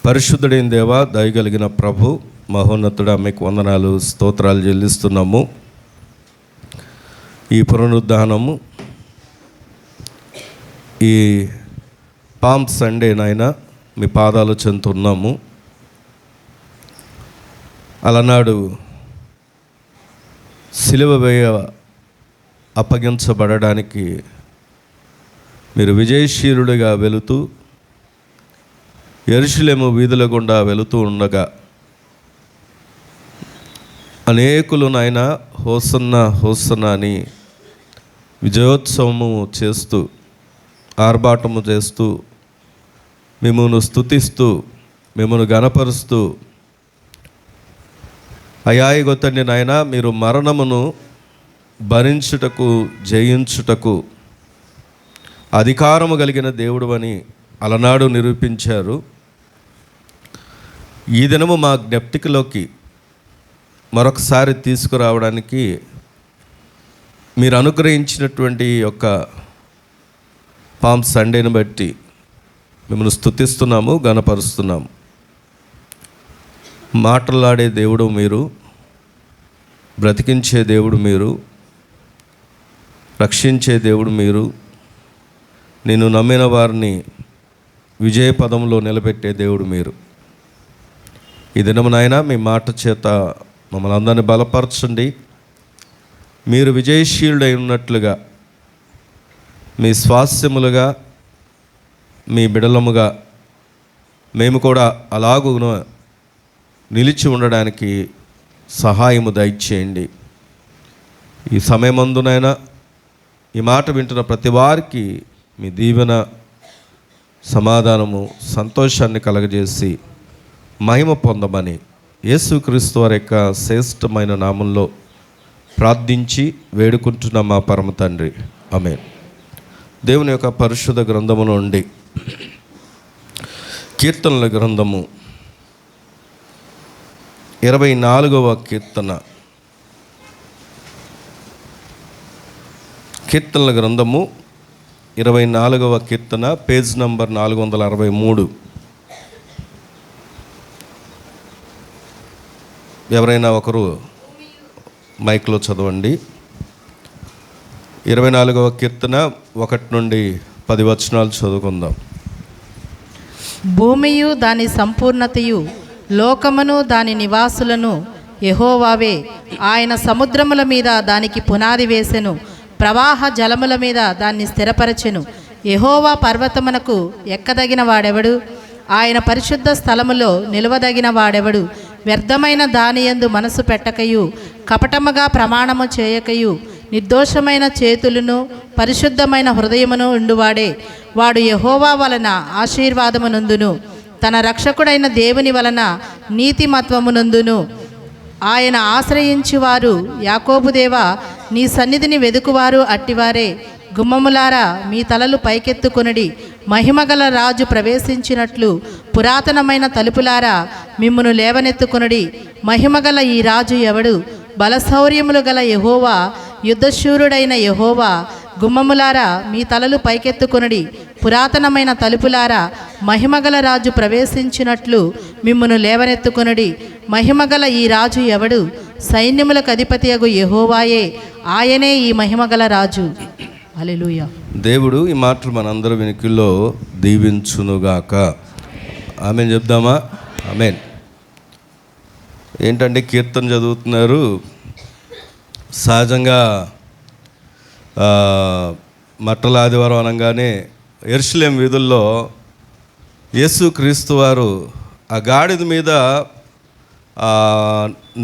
పరిశుద్ధుడైన దేవా, దయగలిగిన ప్రభు, మహోన్నతుడా, మీకు వందనాలు, స్తోత్రాలు చెల్లిస్తున్నాము. ఈ పునరుద్ధానము, ఈ పామ్ సండే నాయన మీ పాదాలు చెందుతున్నాము. అలనాడు సిలువ వేయ అప్పగించబడడానికి మీరు విజయశీలుడిగా వెళుతూ యెరూషలేము వీధుల గుండా వెళుతూ ఉండగా అనేకులు నాయన హోసన్నా హోసన్నా అని విజయోత్సవము చేస్తూ, ఆర్భాటము చేస్తూ, మిమ్మల్ని స్తుతిస్తూ, మిమ్మల్ని గణపరుస్తూ, అయాయిగొత్తండి నాయన, మీరు మరణమును భరించుటకు, జయించుటకు అధికారము కలిగిన దేవుడు అని అలనాడు నిరూపించారు. ఈ దినము మా జ్ఞప్తికలోకి మరొకసారి తీసుకురావడానికి మీరు అనుగ్రహించినటువంటి యొక్క పామ్ సండేని బట్టి మిమ్మల్ని స్తుతిస్తున్నాము, గణపరుస్తున్నాము. మాటలాడే దేవుడు మీరు, బ్రతికించే దేవుడు మీరు, రక్షించే దేవుడు మీరు, నేను నమ్మిన వారిని విజయ పదంలో నిలబెట్టే దేవుడు మీరు. ఈ దినమునైనా మీ మాట చేత మమ్మల్ని అందరినీ బలపరచండి. మీరు విజయశీలుడై ఉన్నట్లుగా, మీ స్వాస్యములుగా, మీ బిడలముగా మేము కూడా అలాగున నిలిచి ఉండడానికి సహాయము దయచేయండి. ఈ సమయమందునైనా ఈ మాట వింటున్న ప్రతి వారికి మీ దీవెన, సమాధానము, సంతోషాన్ని కలగజేసి మహిమ పొందమని యేసుక్రీస్తు వారి యొక్క శ్రేష్టమైన నామంలో ప్రార్థించి వేడుకుంటున్న మా పరమ తండ్రి, ఆమేన్. దేవుని యొక్క పరిశుద్ధ గ్రంథము నుండి కీర్తనల గ్రంథము 24వ కీర్తన. కీర్తనల గ్రంథము 24వ కీర్తన, పేజ్ నంబర్ 463. ఎవరైనా ఒకరు మైక్లో చదవండి. 24వ కీర్తన 1 నుండి 10 వచనాలు చదువుకుందాం. భూమియు దాని సంపూర్ణతయు, లోకమును దాని నివాసులను యెహోవావే. ఆయన సముద్రముల మీద దానికి పునాది వేసెను, ప్రవాహ జలముల మీద దాన్ని స్థిరపరచెను. యెహోవా పర్వతమునకు ఎక్కదగిన వాడెవడు? ఆయన పరిశుద్ధ స్థలములో నిలవదగిన వాడెవడు? వ్యర్థమైన దానియందు మనసు పెట్టకయు, కపటముగా ప్రమాణము చేయకయు, నిర్దోషమైన చేతులను, పరిశుద్ధమైన హృదయమును ఉండువాడే. వాడు యెహోవా వలన ఆశీర్వాదమునందును, తన రక్షకుడైన దేవుని వలన నీతిమత్వమునందును. ఆయన ఆశ్రయించువారు, యాకోబు దేవా, నీ సన్నిధిని వెదుకువారు అట్టివారే. గుమ్మములారా, మీ తలలు పైకెత్తుకొనుడి. మహిమగల రాజు ప్రవేశించినట్లు పురాతనమైన తలుపులారా, మిమ్మును లేవనెత్తుకొనుడి. మహిమగల ఈ రాజు ఎవడు? బలశౌర్యములు గల యెహోవా, యుద్ధశూరుడైన యెహోవా. గుమ్మములారా, మీ తలలు పైకెత్తుకొనుడి. పురాతనమైన తలుపులారా, మహిమగల రాజు ప్రవేశించినట్లు మిమ్మును లేవనెత్తుకొనుడి. మహిమగల ఈ రాజు ఎవడు? సైన్యములకు అధిపతియగు యెహోవాయే, ఆయనే ఈ మహిమగల రాజు. హల్లెలూయా. దేవుడు ఈ మాటలు మనందరి వెనుకల్లో దీవించునుగాక. ఆమేన్ చెప్దామా? ఆమేన్. ఏంటంటే కీర్తన చదువుతున్నారు. సహజంగా మట్టల ఆదివారం అనగానే యెరూషలేము వీధుల్లో యేసుక్రీస్తు వారు ఆ గాడిద మీద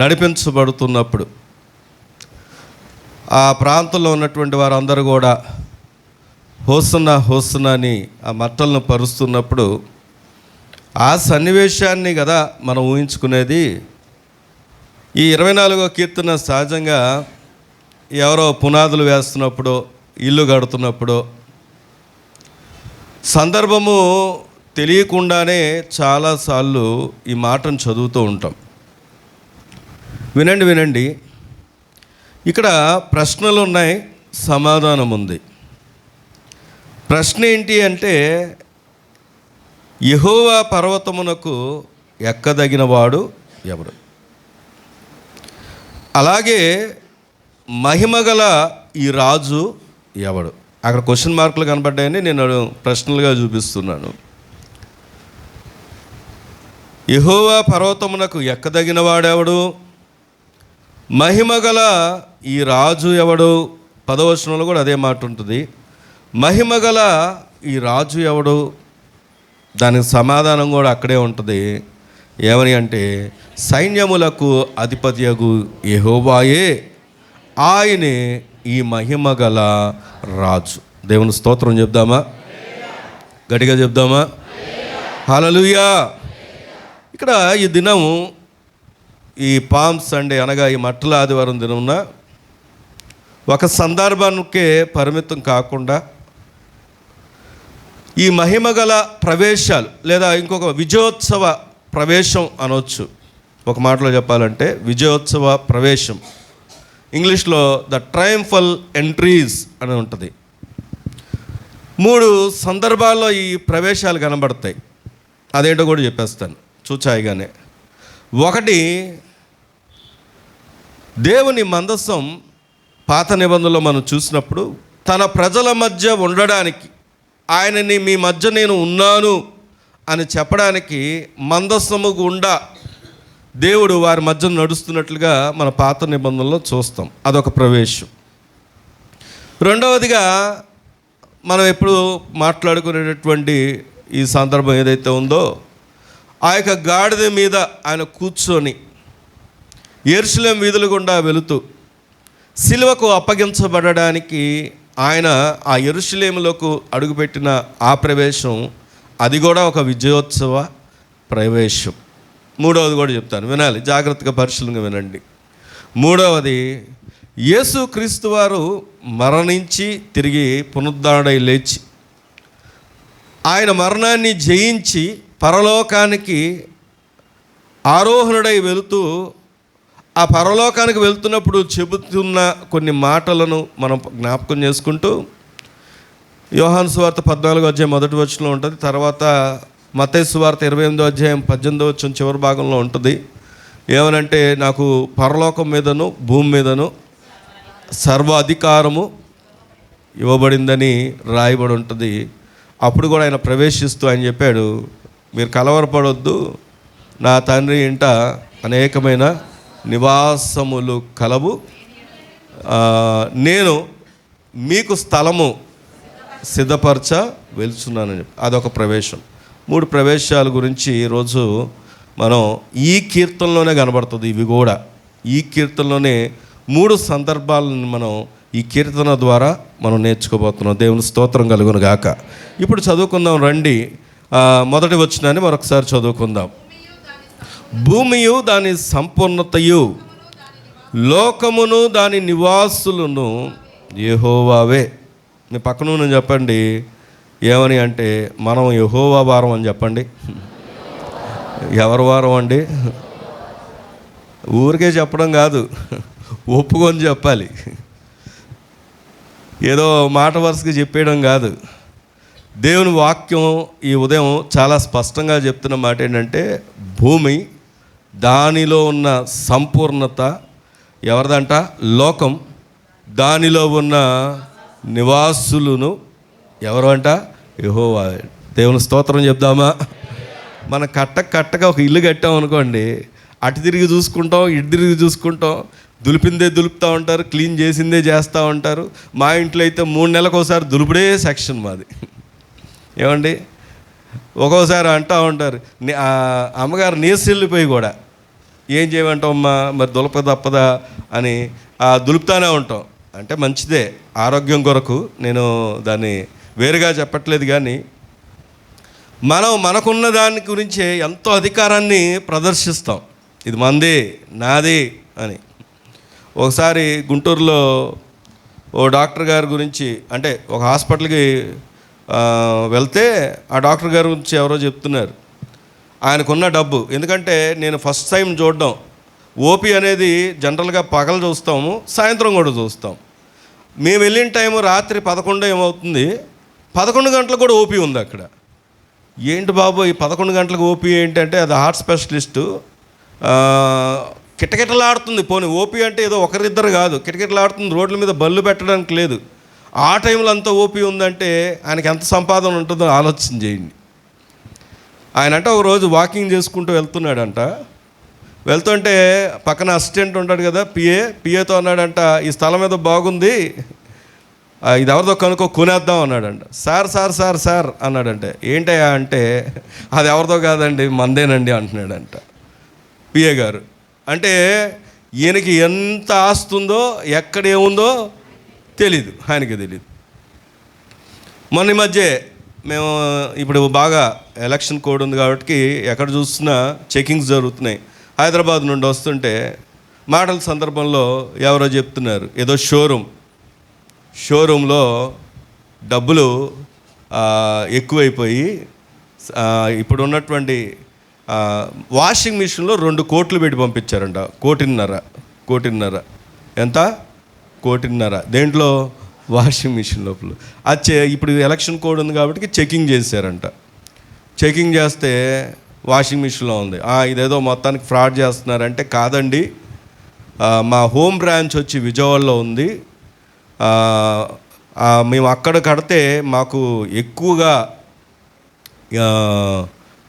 నడిపించబడుతున్నప్పుడు ఆ ప్రాంతంలో ఉన్నటువంటి వారందరూ కూడా హోసన్నా హోసన్నా అని ఆ మట్టలను పరుస్తున్నప్పుడు ఆ సన్నివేశాన్ని కదా మనం ఊహించుకునేది. ఈ 24వ కీర్తన సహజంగా ఎవరో పునాదులు వేస్తున్నప్పుడు, ఇల్లు కడుతున్నప్పుడు, సందర్భము తెలియకుండానే చాలాసార్లు ఈ మాటను చదువుతూ ఉంటాం. వినండి. ఇక్కడ ప్రశ్నలు ఉన్నాయి, సమాధానం ఉంది. ప్రశ్న ఏంటి అంటే, యెహోవా పర్వతమునకు ఎక్కదగినవాడు ఎవడు? అలాగే మహిమగల ఈ రాజు ఎవడు? అక్కడ క్వశ్చన్ మార్కులు కనబడ్డాయని నేను ప్రశ్నలుగా చూపిస్తున్నాను. యెహోవా పర్వతమునకు ఎక్కదగిన వాడెవడు? మహిమగల ఈ రాజు ఎవడు? 10వ వచనంలో కూడా అదే మాట ఉంటుంది. మహిమగల ఈ రాజు ఎవడు? దానికి సమాధానం కూడా అక్కడే ఉంటుంది. ఏమని అంటే, సైన్యములకు అధిపతియగు యెహోవాయే, ఆయనే ఈ మహిమగల రాజు. దేవుని స్తోత్రం చెప్దామా? గట్టిగా చెప్దామా? హల్లెలూయా. ఇక్కడ ఈ దినం, ఈ పామ్ సండే అనగా ఈ మట్టల ఆదివారం దినమున ఒక సందర్భానికే పరిమితం కాకుండా ఈ మహిమగల ప్రవేశాలు లేదా ఇంకొక విజయోత్సవ ప్రవేశం అనొచ్చు. ఒక మాటలో చెప్పాలంటే విజయోత్సవ ప్రవేశం. ఇంగ్లీష్లో ద ట్రయంఫల్ ఎంట్రీస్ అని ఉంటుంది. 3 సందర్భాల్లో ఈ ప్రవేశాలు కనబడతాయి. అదేంటో కూడా చెప్పేస్తాను చూచాయిగానే. 1, దేవుని మందసం పాత నిబంధనలో మనం చూసినప్పుడు తన ప్రజల మధ్య ఉండడానికి, ఆయనని మీ మధ్య నేను ఉన్నాను అని చెప్పడానికి మందసము గుండా దేవుడు వారి మధ్య నడుస్తున్నట్లుగా మన పాత నిబంధనలో చూస్తాం. అదొక ప్రవేశం. 2వదిగా మనం ఎప్పుడు మాట్లాడుకునేటటువంటి ఈ సందర్భం ఏదైతే ఉందో, ఆ యొక్క గాడిద మీద ఆయన కూర్చొని యెరూషలేం వీధుల గుండా వెళుతూ సిలువకు అప్పగించబడడానికి ఆయన ఆ యెరూషలేములోకి అడుగుపెట్టిన ఆ ప్రవేశం, అది కూడా ఒక విజయోత్సవ ప్రవేశం. 3వది కూడా చెప్తాను, వినాలి, జాగ్రత్తగా పరిశీలనగా వినండి. 3వది, యేసుక్రీస్తు వారు మరణించి తిరిగి పునరుద్ధరణై లేచి ఆయన మరణాన్ని జయించి పరలోకానికి ఆరోహణుడై వెళుతూ, ఆ పరలోకానికి వెళ్తున్నప్పుడు చెబుతున్న కొన్ని మాటలను మనం జ్ఞాపకం చేసుకుంటూ, యోహాను సువార్త 14వ అధ్యాయం 1వ వచనంలో ఉంటుంది. తర్వాత మత్తయి సువార్త 28వ అధ్యాయం 18వ వచనం చివరి భాగంలో ఉంటుంది. ఏమనంటే, నాకు పరలోకం మీదను భూమి మీదను సర్వ అధికారము ఇవ్వబడిందని రాయబడి ఉంటుంది. అప్పుడు కూడా ఆయన ప్రవేశిస్తూ ఆయన చెప్పాడు, మీరు కలవరపడొద్దు, నా తండ్రి ఇంట అనేకమైన నివాసములు కలవు, నేను మీకు స్థలము సిద్ధపరచ వెళ్తున్నానని చెప్పి అదొక ప్రవేశం. 3 ప్రవేశాల గురించి ఈరోజు మనం ఈ కీర్తనలోనే కనబడుతుంది. ఇవి కూడా ఈ కీర్తనలోనే 3 సందర్భాలను మనం ఈ కీర్తన ద్వారా మనం నేర్చుకోబోతున్నాం. దేవుని స్తోత్రం కలుగును గాక. ఇప్పుడు చదువుకుందాం రండి. మొదటి వచనాన్ని మరొకసారి చదువుకుందాం. భూమియు దాని సంపూర్ణతయు, లోకమును దాని నివాసులను యెహోవావే. మీ పక్కన నేను చెప్పండి, ఏమని అంటే, మనం యెహోవా వారం అని చెప్పండి. ఎవరి వారం అండి? ఊరికే చెప్పడం కాదు, ఒప్పుకొని చెప్పాలి. ఏదో మాట వరుసగా చెప్పేయడం కాదు. దేవుని వాక్యం ఈ ఉదయం చాలా స్పష్టంగా చెప్తున్న మాట ఏంటంటే, భూమి దానిలో ఉన్న సంపూర్ణత ఎవరిదంట? లోకం. దానిలో ఉన్న నివాసులను ఎవరు అంట? యెహోవా. దేవుని స్తోత్రం చెప్దామా? మన కట్టగా ఒక ఇల్లు కట్టామనుకోండి, అటు తిరిగి చూసుకుంటాం, ఇటు తిరిగి చూసుకుంటాం, దులిపిందే దులుపుతూ ఉంటారు, క్లీన్ చేసిందే చేస్తూ ఉంటారు. మా ఇంట్లో అయితే 3 నెలలకు ఒకసారి దులుపుడే సెక్షన్ మాది. ఏమండి, ఒక్కోసారి అంటూ ఉంటారు, అమ్మగారు నీసిల్లిపోయి కూడా ఏం చేయమంటాం అమ్మా, మరి దులప తప్పదా అని దులుపుతానే ఉంటాం. అంటే మంచిదే, ఆరోగ్యం కొరకు నేను దాన్ని వేరుగా చెప్పట్లేదు. కానీ మనం మనకున్న దాని గురించే ఎంతో అధికారాన్ని ప్రదర్శిస్తాం. ఇది మంది, నాది అని. ఒకసారి గుంటూరులో ఓ డాక్టర్ గారి గురించి, అంటే ఒక హాస్పిటల్కి వెళ్తే ఆ డాక్టర్ గారి గురించి ఎవరో చెప్తున్నారు. ఆయనకున్న డబ్బు, ఎందుకంటే నేను ఫస్ట్ టైం చూడడం, ఓపీ అనేది జనరల్గా పగలు చూస్తాము, సాయంత్రం కూడా చూస్తాం. మేము వెళ్ళిన టైము రాత్రి 11 ఏమవుతుంది, 11 గంటలకు కూడా ఓపీ ఉంది అక్కడ. ఏంటి బాబు ఈ 11 గంటలకు ఓపీ ఏంటంటే అది హార్ట్ స్పెషలిస్టు, కిటకిటలాడుతుంది. పోనీ ఓపీ అంటే ఏదో ఒకరిద్దరు కాదు, కిటకిటలాడుతుంది. రోడ్ల మీద బళ్ళు పెట్టడానికి లేదు. ఆ టైంలో అంతా ఓపీ ఉందంటే ఆయనకి ఎంత సంపాదన ఉంటుందో ఆలోచన చేయండి. ఆయన అంటే ఒక రోజు వాకింగ్ చేసుకుంటూ వెళ్తున్నాడంట. వెళ్తుంటే పక్కన అసిస్టెంట్ ఉంటాడు కదా, పిఏతో అన్నాడంట, ఈ స్థలం ఏదో బాగుంది, ఇది ఎవరిదో కనుక్కో, కొనేద్దాం అన్నాడంట. సార్ అన్నాడంటే, ఏంటయ్యా అంటే, అది ఎవరిదో కాదండి, మందేనండి అంటున్నాడంట పిఏ గారు. అంటే ఈయనకి ఎంత ఆస్తుందో ఎక్కడ ఏముందో తెలీదు, ఆయనకి తెలీదు. మొన్న ఈ మధ్య మేము ఇప్పుడు బాగా ఎలక్షన్ కోడ్ ఉంది కాబట్టి ఎక్కడ చూస్తున్నా చెకింగ్స్ జరుగుతున్నాయి. హైదరాబాద్ నుండి వస్తుంటే మాటల సందర్భంలో ఎవరో చెప్తున్నారు, ఏదో షోరూంలో డబ్బులు ఎక్కువైపోయి ఇప్పుడు ఉన్నటువంటి వాషింగ్ మిషన్లో 2 కోట్లు పెట్టి పంపించారంట. కోటిన్నర ఎంత? 1.5 దేంట్లో? వాషింగ్ మిషన్ లోపల. ఇప్పుడు ఎలక్షన్ కోడ్ ఉంది కాబట్టి చెకింగ్ చేశారంట. చెకింగ్ చేస్తే వాషింగ్ మిషన్లో ఉంది. ఇదేదో మొత్తానికి ఫ్రాడ్ చేస్తున్నారంటే, కాదండి, మా హోమ్ బ్రాంచ్ వచ్చి విజయవాడలో ఉంది, మేము అక్కడ కడితే మాకు ఎక్కువగా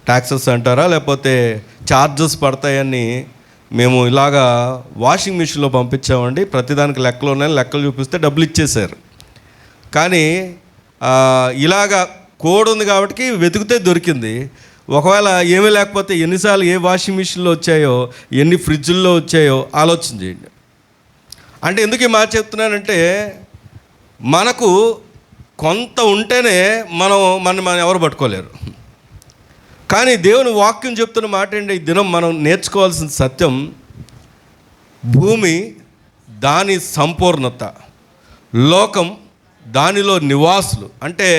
ట్యాక్సెస్ అంటారా లేకపోతే ఛార్జెస్ పడతాయని మేము ఇలాగా వాషింగ్ మిషన్లో పంపించామండి, ప్రతిదానికి లెక్కలు చూపిస్తే డబ్బులు ఇచ్చేశారు. కానీ ఇలాగా కోడ్ ఉంది కాబట్టి వెతికితే దొరికింది. ఒకవేళ ఏమీ లేకపోతే ఎన్నిసార్లు ఏ వాషింగ్ మిషన్లో వచ్చాయో, ఎన్ని ఫ్రిడ్జుల్లో వచ్చాయో ఆలోచన చేయండి. అంటే ఎందుకు ఈ మాట చెప్తున్నానంటే, మనకు కొంత ఉంటేనే మనం ఎవరు పట్టుకోలేరు. కానీ దేవుని వాక్యం చెప్తున్న మాట ఏంటి, ఈ దినం మనం నేర్చుకోవాల్సిన సత్యం, భూమి దాని సంపూర్ణత, లోకం దానిలో నివాసులు. అంటే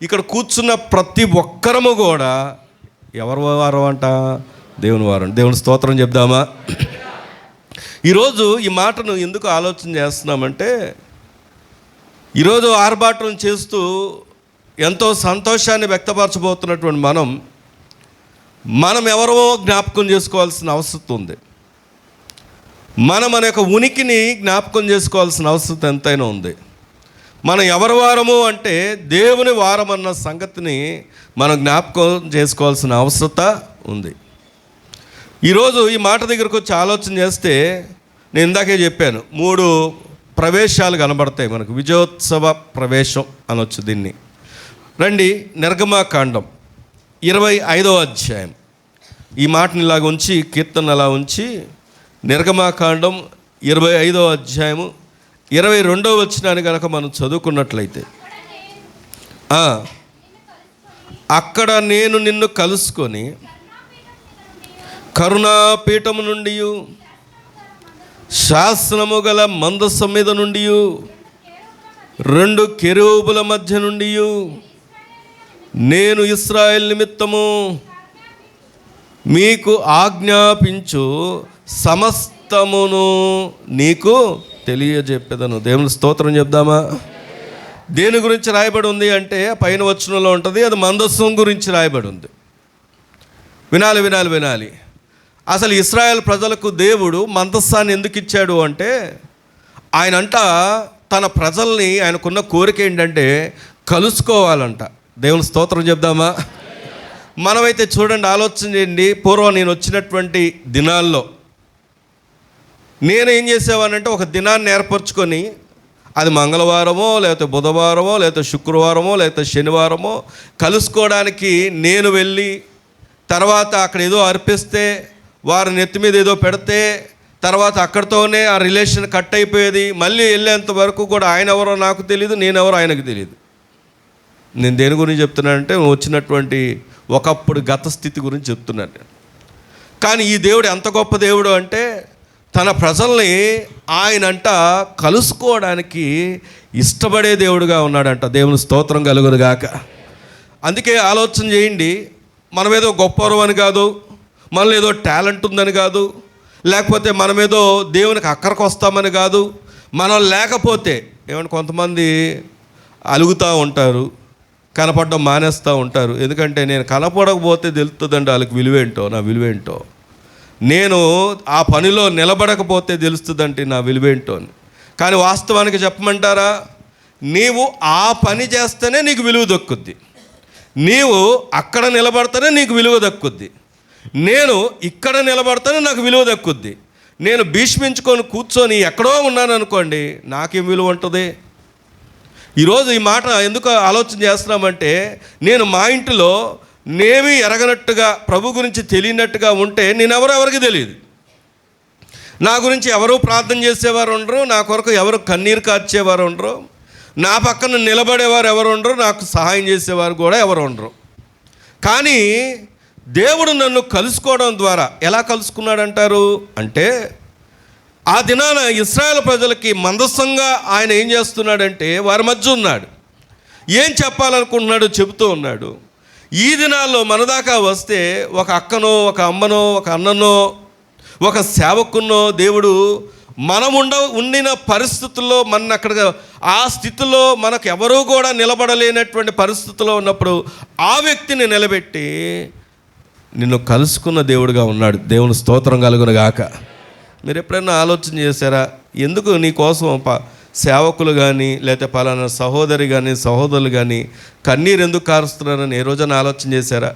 ఇక్కడ కూర్చున్న ప్రతి ఒక్కరము కూడా ఎవరి వారం అంట? దేవుని వారం. దేవుని స్తోత్రం చెప్దామా? ఈరోజు ఈ మాటను ఎందుకు ఆలోచన చేస్తున్నామంటే, ఈరోజు ఆర్భాటం చేస్తూ ఎంతో సంతోషాన్ని వ్యక్తపరచబోతున్నటువంటి మనం ఎవరో జ్ఞాపకం చేసుకోవాల్సిన అవసరం ఉంది. మన యొక్క ఉనికిని జ్ఞాపకం చేసుకోవాల్సిన అవసరం ఎంతైనా ఉంది. మనం ఎవరి వారము అంటే దేవుని వారం అన్న సంగతిని మనం జ్ఞాపకం చేసుకోవాల్సిన అవసరత ఉంది. ఈరోజు ఈ మాట దగ్గరకు వచ్చి ఆలోచన చేస్తే, నేను ఇందాకే చెప్పాను, 3 ప్రవేశాలు కనబడతాయి మనకు. విజయోత్సవ ప్రవేశం అనొచ్చు దీన్ని. రండి, నిర్గమాకాండం 25వ అధ్యాయం. ఈ మాటని ఇలాగ ఉంచి, కీర్తన అలా ఉంచి, నిర్గమాకాండం 25వ అధ్యాయము 22వ వచనాన్ని కనుక మనం చదువుకున్నట్లయితే, అక్కడ నేను నిన్ను కలుసుకొని కరుణాపీఠము నుండి, శాసనము గల మందసం మీద నుండి, 2 కెరూబుల మధ్య నుండి నేను ఇశ్రాయేలు నిమిత్తము మీకు ఆజ్ఞాపించు సమస్తమును నీకు తెలియజెప్పేదను. దేవుని స్తోత్రం చెప్దామా? దేని గురించి రాయబడి ఉంది అంటే, పైన వచనంలో ఉంటుంది, అది మందసం గురించి రాయబడి ఉంది. వినాలి. అసలు ఇశ్రాయేల్ ప్రజలకు దేవుడు మందస్సాన్ని ఎందుకు ఇచ్చాడు అంటే, ఆయనంట తన ప్రజల్ని, ఆయనకున్న కోరిక ఏంటంటే కలుసుకోవాలంట. దేవుని స్తోత్రం చెప్దామా? మనమైతే చూడండి, ఆలోచన చేయండి. పూర్వం నేను వచ్చినటువంటి దినాల్లో నేనేం చేసేవానంటే, ఒక దినాన్ని ఏర్పరచుకొని, అది మంగళవారమో లేకపోతే బుధవారమో లేకపోతే శుక్రవారమో లేకపోతే శనివారమో కలుసుకోవడానికి నేను వెళ్ళి, తర్వాత అక్కడ ఏదో అర్పిస్తే, వారి నెత్తి మీద ఏదో పెడితే, తర్వాత అక్కడితోనే ఆ రిలేషన్ కట్ అయిపోయేది. మళ్ళీ వెళ్ళేంత వరకు కూడా ఆయన ఎవరో నాకు తెలియదు, నేనెవరో ఆయనకు తెలియదు. నేను దేని గురించి చెప్తున్నానంటే, వచ్చినటువంటి ఒకప్పుడు గత స్థితి గురించి చెప్తున్నాను. కానీ ఈ దేవుడు ఎంత గొప్ప దేవుడు అంటే, తన ప్రజల్ని ఆయనంట కలుసుకోవడానికి ఇష్టపడే దేవుడుగా ఉన్నాడంట. దేవుని స్తోత్రం కలుగునుగాక. అందుకే ఆలోచన చేయండి, మనమేదో గొప్పవారు అని కాదు, మనలో ఏదో టాలెంట్ ఉందని కాదు, లేకపోతే మనమేదో దేవునికి అక్కడికి వస్తామని కాదు. మనం లేకపోతే ఏమంటే కొంతమంది అలుగుతూ ఉంటారు, కనపడడం మానేస్తూ ఉంటారు. ఎందుకంటే నేను కనపడకపోతే తెలుస్తుందండి వాళ్ళకి విలువేంటో, నా విలువేంటో. నేను ఆ పనిలో నిలబడకపోతే తెలుస్తుందంటే నా విలువేంటో అని. కానీ వాస్తవానికి చెప్పమంటారా, నీవు ఆ పని చేస్తేనే నీకు విలువ దక్కుద్ది. నీవు అక్కడ నిలబడితేనే నీకు విలువ దక్కుద్ది. నేను ఇక్కడ నిలబడితేనే నాకు విలువ దక్కుద్ది. నేను భీష్మించుకొని కూర్చొని ఎక్కడో ఉన్నాను అనుకోండి, నాకేం విలువ ఉంటుంది? ఈరోజు ఈ మాట ఎందుకు ఆలోచన చేస్తున్నామంటే, నేను మా ఇంటిలో నేమీ ఎరగనట్టుగా ప్రభు గురించి తెలియనట్టుగా ఉంటే నేనెవరెవరికి తెలియదు. నా గురించి ఎవరు ప్రార్థన చేసేవారు ఉండరు, నా కొరకు ఎవరు కన్నీరు కార్చేవారు ఉండరు, నా పక్కన నిలబడేవారు ఎవరు ఉండరు, నాకు సహాయం చేసేవారు కూడా ఎవరు ఉండరు. కానీ దేవుడు నన్ను కలుసుకోవడం ద్వారా ఎలా కలుసుకున్నాడంటారు అంటే, ఆ దినాన ఇశ్రాయేల్ ప్రజలకి మందస్సంగా ఆయన ఏం చేస్తున్నాడంటే వారి మధ్య ఉన్నాడు. ఏం చెప్పాలనుకుంటున్నాడో చెబుతూ ఉన్నాడు. ఈ దినాల్లో మన దాకా వస్తే ఒక అక్కనో, ఒక అమ్మనో, ఒక అన్ననో, ఒక సేవకున్నో దేవుడు మనం ఉండిన పరిస్థితుల్లో మన అక్కడ ఆ స్థితిలో మనకు ఎవరూ కూడా నిలబడలేనటువంటి పరిస్థితుల్లో ఉన్నప్పుడు ఆ వ్యక్తిని నిలబెట్టి నిన్ను కలుసుకున్న దేవుడుగా ఉన్నాడు. దేవుని స్తోత్రం కలుగును గాక. మీరు ఎప్పుడైనా ఆలోచన చేశారా, ఎందుకు నీ కోసం సేవకులు కానీ లేకపోతే పలానా సహోదరి కానీ సహోదరులు కానీ కన్నీరు ఎందుకు కారుస్తున్నారని ఏ రోజైనా ఆలోచన చేశారా?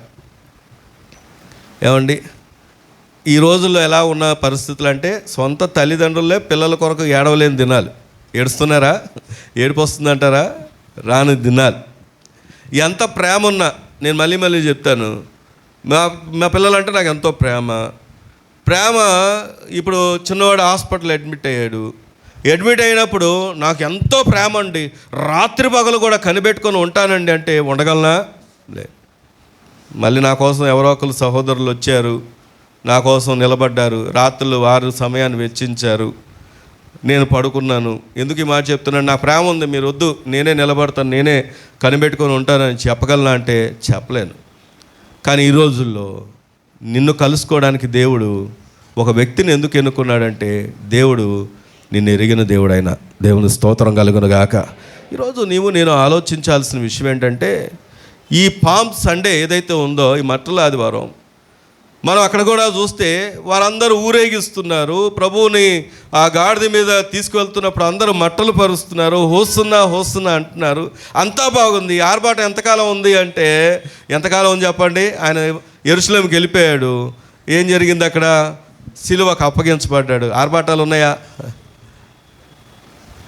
ఏమండి, ఈ రోజుల్లో ఎలా ఉన్న పరిస్థితులు అంటే, సొంత తల్లిదండ్రులే పిల్లల కొరకు ఏడవలేని దినాలు. ఏడుస్తున్నారా? ఏడుపు వస్తుందంటారా? రాని దినాలు. ఎంత ప్రేమ ఉన్నా, నేను మళ్ళీ చెప్తాను, మా పిల్లలంటే నాకు ఎంతో ప్రేమ. ఇప్పుడు చిన్నవాడు హాస్పిటల్ అడ్మిట్ అయినప్పుడు నాకు ఎంతో ప్రేమ అండి. రాత్రి పగలు కూడా కనిపెట్టుకొని ఉంటానండి అంటే ఉండగలనా? లే. మళ్ళీ నా కోసం ఎవరో ఒకరు సహోదరులు వచ్చారు, నా కోసం నిలబడ్డారు, రాత్రులు వారు సమయాన్ని వెచ్చించారు, నేను పడుకున్నాను. ఎందుకు ఈ మాట చెప్తున్నాను? నా ప్రేమ ఉంది, మీరు వద్దు, నేనే నిలబడతాను, నేనే కనిపెట్టుకొని ఉంటానని చెప్పగలనా అంటే చెప్పలేను. కానీ ఈ రోజుల్లో నిన్ను కలుసుకోవడానికి దేవుడు ఒక వ్యక్తిని ఎందుకు ఎన్నుకున్నాడంటే, దేవుడు నిన్ను ఎరిగిన దేవుడైన దేవుని స్తోత్రం కలుగును గాక. ఈరోజు నేను ఆలోచించాల్సిన విషయం ఏంటంటే, ఈ పామ్ సండే ఏదైతే ఉందో, ఈ మట్టల ఆదివారం, మనం అక్కడ కూడా చూస్తే వారందరూ ఊరేగిస్తున్నారు. ప్రభువుని ఆ గాడిద మీద తీసుకువెళ్తున్నప్పుడు అందరూ మట్టలు పరుస్తున్నారు, హోస్తున్నా అంటున్నారు. అంతా బాగుంది. ఆర్భాటం ఎంతకాలం ఉంది అంటే, ఎంతకాలం ఉంది చెప్పండి? ఆయన యెరూషలేముకి వెళ్ళిపోయాడు. ఏం జరిగింది అక్కడ? సిలువకు అప్పగించబడ్డాడు. ఆర్భాటాలు ఉన్నాయా?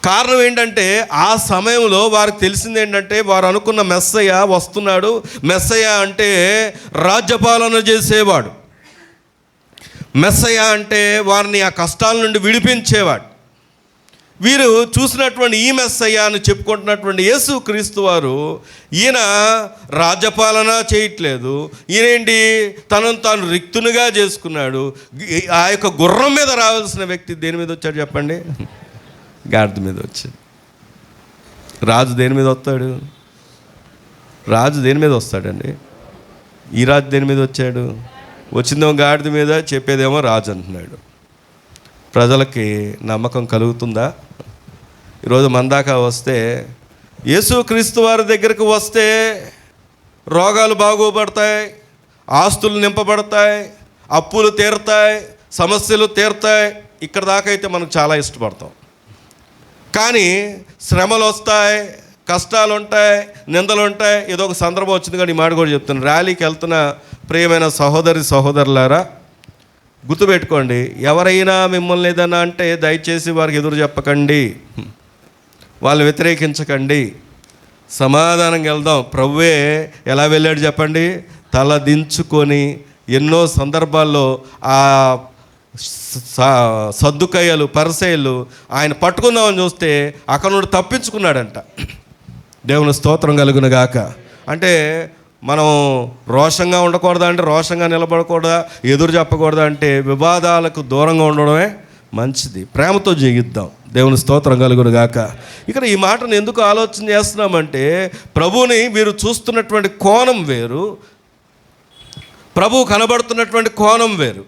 కారణం ఏంటంటే, ఆ సమయంలో వారికి తెలిసింది ఏంటంటే, వారు అనుకున్న మెస్సయ్య వస్తున్నాడు. మెస్సయ్య అంటే రాజ్యపాలన చేసేవాడు. మెస్సయ్య అంటే వారిని ఆ కష్టాల నుండి విడిపించేవాడు. వీరు చూసినటువంటి ఈ మెస్సయ్య అని చెప్పుకుంటున్నటువంటి యేసు క్రీస్తు వారు, ఈయన రాజ్యపాలన చేయట్లేదు. ఈయనేంటి, తనను తాను రిక్తునిగా చేసుకున్నాడు. ఆ యొక్క గుర్రం మీద రావాల్సిన వ్యక్తి దేని మీద వచ్చాడు చెప్పండి? గాడిద మీద వచ్చాడు. రాజు దేని మీద వస్తాడు? రాజు దేని మీద వస్తాడండి? ఈ రాజు దేని మీద వచ్చాడు? వచ్చిందేమో గాడిద మీద, చెప్పేదేమో రాజు అంటున్నాడు. ప్రజలకి నమ్మకం కలుగుతుందా? ఈరోజు మన దాకా వస్తే, యేసుక్రీస్తు వారి దగ్గరికి వస్తే రోగాలు బాగుపడతాయి, ఆస్తులు నింపబడతాయి, అప్పులు తీరుతాయి, సమస్యలు తీరుతాయి. ఇక్కడ దాకా అయితే మనకు చాలా ఇష్టపడతాం. కానీ శ్రమలు వస్తాయి, కష్టాలు ఉంటాయి, నిందలు ఉంటాయి. ఏదో ఒక సందర్భం వచ్చింది కానీ ఈ మాట కూడా చెప్తాను. ర్యాలీకి వెళ్తున్న ప్రియమైన సహోదరులారా, గుర్తుపెట్టుకోండి, ఎవరైనా మిమ్మల్ని ఏదన్నా అంటే దయచేసి వారికి ఎదురు చెప్పకండి, వాళ్ళు వ్యతిరేకించకండి, సమాధానంగా వెళ్దాం. ప్రభువే ఎలా వెళ్ళాడు చెప్పండి? తల దించుకొని. ఎన్నో సందర్భాల్లో ఆ సద్దుకయ్యలు, పరిసయ్యులు ఆయన పట్టుకుందామని చూస్తే అక్కడ నుండి తప్పించుకున్నాడంట. దేవుని స్తోత్రం కలుగును గాక. అంటే మనం రోషంగా ఉండకూడదా అంటే, రోషంగా నిలబడకూడదా, ఎదురు చెప్పకూడదా అంటే, వివాదాలకు దూరంగా ఉండడమే మంచిది. ప్రేమతో జీవిద్దాం. దేవుని స్తోత్రం కలుగును గాక. ఇక్కడ ఈ మాటను ఎందుకు ఆలోచన చేస్తున్నామంటే, ప్రభువుని వీరు చూస్తున్నటువంటి కోణం వేరు, ప్రభువు కనబడుతున్నటువంటి కోణం వేరు.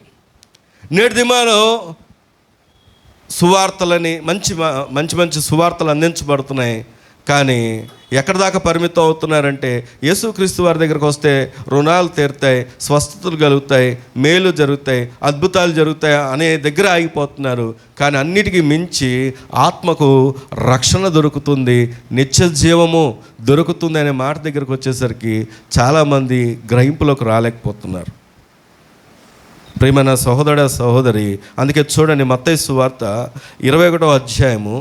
నేటి దినాల్లో సువార్తలని మంచి సువార్తలు అందించబడుతున్నాయి. కానీ ఎక్కడ దాకా పరిమితం అవుతున్నారంటే యేసుక్రీస్తు వారి దగ్గరకు వస్తే రుణాలు తీరుతాయి, స్వస్థతలు కలుగుతాయి, మేలు జరుగుతాయి, అద్భుతాలు జరుగుతాయి అనే దగ్గర ఆగిపోతున్నారు. కానీ అన్నిటికీ మించి ఆత్మకు రక్షణ దొరుకుతుంది, నిత్య జీవము దొరుకుతుంది అనే మాట దగ్గరకు వచ్చేసరికి చాలామంది గ్రహింపులోకి రాలేకపోతున్నారు. ప్రియమైన సహోదర సహోదరి, అందుకే చూడండి మత్తయి సువార్త 21వ అధ్యాయము,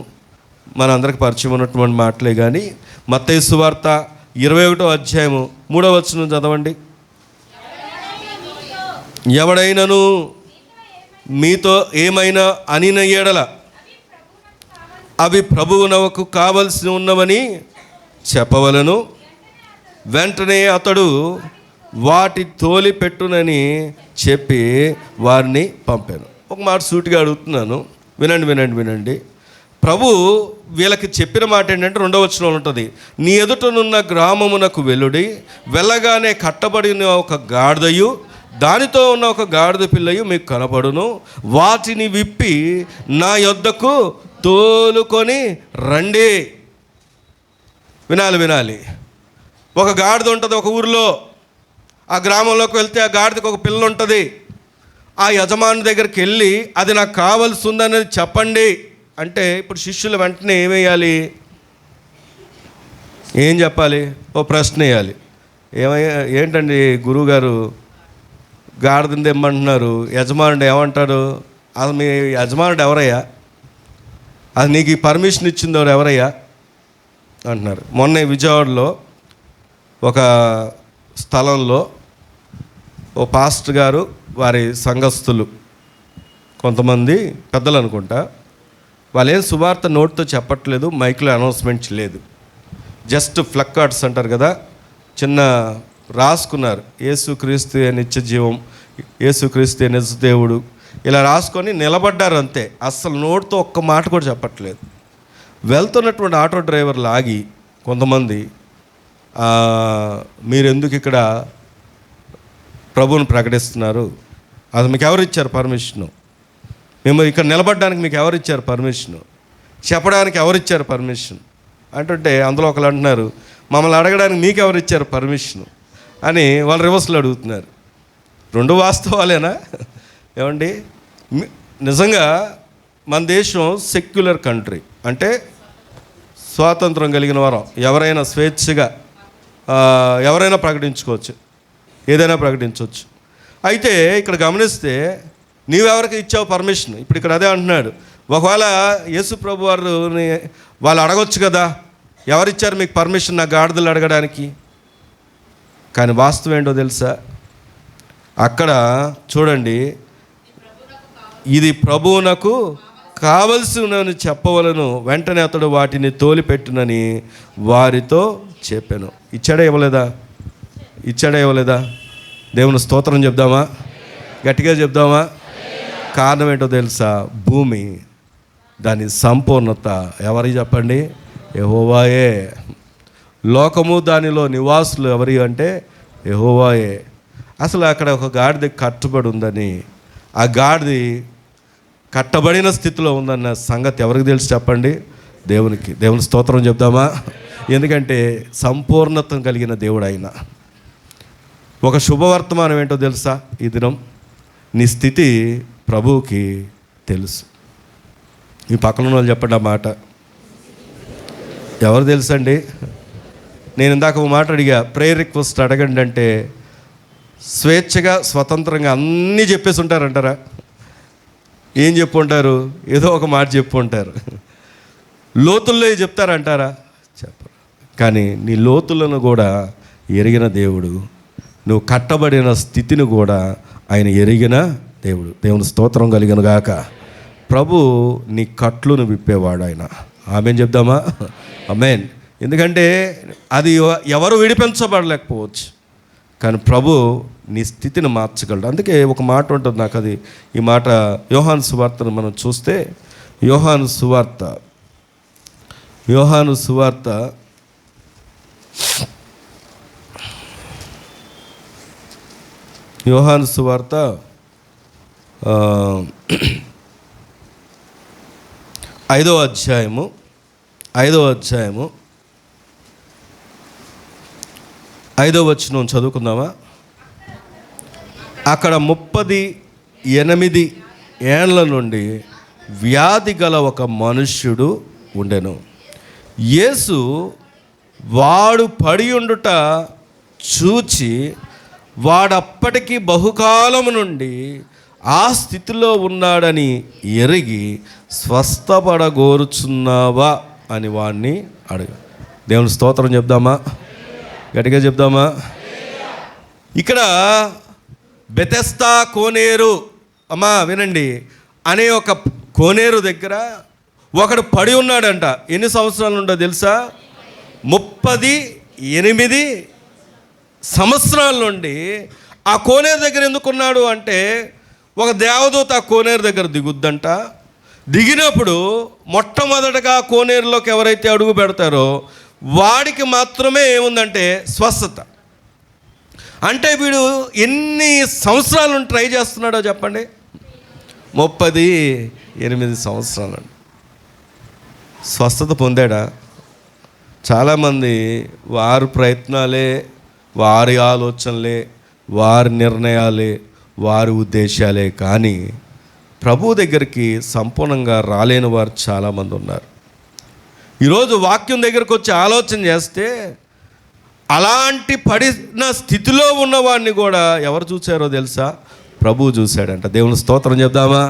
మన అందరికి పరిచయం ఉన్నటువంటి మాటలే కానీ మత్తయి సువార్త 21వ అధ్యాయము 3వ వచనం చదవండి. ఎవడైనను మీతో ఏమైనా అనిన ఎడల అవి ప్రభువునకు కావలసి ఉన్నవని చెప్పవలను, వెంటనే అతడు వాటి తోలి పెట్టునని చెప్పి వారిని పంపాను. ఒక మాట సూటిగా అడుగుతున్నాను, వినండి. ప్రభు వీళ్ళకి చెప్పిన మాట ఏంటంటే 2వ వచనంలో ఉంటుంది, నీ ఎదుటనున్న గ్రామమునకు వెలుడి, వెళ్ళగానే కట్టబడిన ఒక గాడిదయు దానితో ఉన్న ఒక గాడిద పిల్లయు మీకు కనపడును, వాటిని విప్పి నా యొద్దకు తోలుకొని రండి. వినాలి. ఒక గాడిద ఉంటుంది ఒక ఊరిలో, ఆ గ్రామంలోకి వెళ్తే ఆ గాడిదకి ఒక పిల్ల ఉంటుంది. ఆ యజమాని దగ్గరికి వెళ్ళి అది నాకు కావాల్సి ఉందనేది చెప్పండి అంటే ఇప్పుడు శిష్యులు వెంటనే ఏమేయాలి, ఏం చెప్పాలి? ఓ ప్రశ్న వేయాలి. ఏంటండి గురువుగారు గాడిదని తెమ్మంటున్నారు, యజమానుడు ఏమంటాడు? అది మీ యజమానుడు ఎవరయ్యా? అది నీకు ఈ పర్మిషన్ ఇచ్చింది ఎవరయ్యా అంటున్నారు. మొన్న విజయవాడలో ఒక స్థలంలో ఓ పాస్టర్ గారు వారి సంఘస్థులు కొంతమంది పెద్దలు అనుకుంటా, వాళ్ళేం సువార్త నోట్తో చెప్పట్లేదు, మైక్లో అనౌన్స్మెంట్స్ లేదు, జస్ట్ ఫ్లక్కార్డ్స్ అంటారు కదా, చిన్న రాసుకున్నారు, యేసుక్రీస్తు నిత్య జీవం, యేసుక్రీస్తు నిజ దేవుడు, ఇలా రాసుకొని నిలబడ్డారు అంతే. అస్సలు నోట్తో ఒక్క మాట కూడా చెప్పట్లేదు. వెళ్తున్నటువంటి ఆటో డ్రైవర్లు ఆగి కొంతమంది, మీరెందుకు ఇక్కడ ప్రభువుని ప్రకటిస్తున్నారు? అది మీకు ఎవరు ఇచ్చారు పర్మిషను? మేము ఇక్కడ నిలబడడానికి మీకు ఎవరు ఇచ్చారు పర్మిషను? చెప్పడానికి ఎవరు ఇచ్చారు పర్మిషన్ అంటుంటే అందులో ఒకరు అంటున్నారు, మమ్మల్ని అడగడానికి మీకు ఎవరు ఇచ్చారు పర్మిషను అని వాళ్ళు రివర్స్లో అడుగుతున్నారు. 2 వాస్తవాలేనా ఏమండి? నిజంగా మన దేశం సెక్యులర్ కంట్రీ, అంటే స్వాతంత్రం కలిగిన వారం, ఎవరైనా స్వేచ్ఛగా ఎవరైనా ప్రకటించుకోవచ్చు, ఏదైనా ప్రకటించవచ్చు. అయితే ఇక్కడ గమనిస్తే నీవెవరికి ఇచ్చావు పర్మిషన్? ఇప్పుడు ఇక్కడ అదే అంటున్నాడు. ఒకవేళ యేసు ప్రభు వారిని వాళ్ళు అడగొచ్చు కదా, ఎవరిచ్చారు మీకు పర్మిషన్ నా గాడిదలు అడగడానికి? కానీ వాస్తవం ఏంటో తెలుసా? అక్కడ చూడండి, ఇది ప్రభువునకు కావలసినని చెప్పవలను, వెంటనే అతడు వాటిని తోలిపెట్టునని వారితో చెప్పాను. ఇచ్చాడా ఇవ్వలేదా? దేవుని స్తోత్రం చెప్దామా? గట్టిగా చెప్దామా? కారణం ఏంటో తెలుసా? భూమి, దాని సంపూర్ణత ఎవరికి చెప్పండి? యెహోవాయే. లోకము దానిలో నివాసులు ఎవరి అంటే యెహోవాయే. అసలు అక్కడ ఒక గాడిద కట్టుబడి ఉందని, ఆ గాడిది కట్టబడిన స్థితిలో ఉందన్న సంగతి ఎవరికి తెలుసు చెప్పండి? దేవునికి. దేవుని స్తోత్రం చెప్దామా? ఎందుకంటే సంపూర్ణత కలిగిన దేవుడు ఆయన. ఒక శుభవర్తమానం ఏంటో తెలుసా? ఈ దినం నీ స్థితి ప్రభువుకి తెలుసు. ఈ పక్కన ఉన్న వాళ్ళు చెప్పండి ఆ మాట. ఎవరు తెలుసండి? నేను ఇందాక ఒక మాట అడిగా, ప్రేయర్ రిక్వెస్ట్ అడగండి అంటే స్వేచ్ఛగా స్వతంత్రంగా అన్నీ చెప్పేసి ఉంటారంటారా? ఏం చెప్పుంటారు? ఏదో ఒక మాట చెప్పుంటారు. లోతుల్లో చెప్తారంటారా? చెప్పరు. కానీ నీ లోతులను కూడా ఎరిగిన దేవుడు, నువ్వు కట్టబడిన స్థితిని కూడా ఆయన ఎరిగిన దేవుడు. దేవుని స్తోత్రం కలిగిన గాక. ప్రభు నీ కట్లును విప్పేవాడు ఆయన. ఆమేన్ చెప్దామా? ఆమేన్. ఎందుకంటే అది ఎవరు విడిపించబడలేకపోవచ్చు, కానీ ప్రభు నీ స్థితిని మార్చగలడు. అందుకే ఒక మాట ఉంటుంది నాకు, అది ఈ మాట యోహాను సువార్తను మనం చూస్తే, యోహాను సువార్త 5వ అధ్యాయము 5వ వచనం చదువుకుందామా? అక్కడ 38 ఏండ్ల నుండి వ్యాధి గల ఒక మనుష్యుడు ఉండెను. యేసు వాడు పడి ఉండుట చూచి వాడప్పటికీ బహుకాలము నుండి ఆ స్థితిలో ఉన్నాడని ఎరిగి స్వస్థపడగోరుచున్నావా అని వాడిని అడుగు. దేవుని స్తోత్రం చెప్దామా? గట్టిగా చెప్దామా? ఇక్కడ బెతెస్దా కోనేరు, అమ్మా వినండి, అనే ఒక కోనేరు దగ్గర ఒకడు పడి ఉన్నాడంట. ఎన్ని సంవత్సరాలు ఉండో తెలుసా? 38 సంవత్సరాల నుండి ఆ కోనేరు దగ్గర ఎందుకున్నాడు అంటే, ఒక దేవదూత ఆ కోనేరు దగ్గర దిగుద్దంట. దిగినప్పుడు మొట్టమొదటగా కోనేరులోకి ఎవరైతే అడుగు పెడతారో వాడికి మాత్రమే ఏముందంటే స్వస్థత. అంటే వీడు ఎన్ని సంవత్సరాలు ట్రై చేస్తున్నాడో చెప్పండి? 38 సంవత్సరాలు. స్వస్థత పొందాడా? చాలామంది వారి ప్రయత్నాలే, వారి ఆలోచనలే, వారి నిర్ణయాలే, వారి ఉద్దేశాలే కానీ ప్రభు దగ్గరికి సంపూర్ణంగా రాలేని వారు చాలామంది ఉన్నారు. ఈరోజు వాక్యం దగ్గరకు వచ్చి ఆలోచన చేస్తే అలాంటి పడిన స్థితిలో ఉన్నవాడిని కూడా ఎవరు చూశారో తెలుసా? ప్రభు చూశాడంట. దేవుని స్తోత్రం చెప్దామా?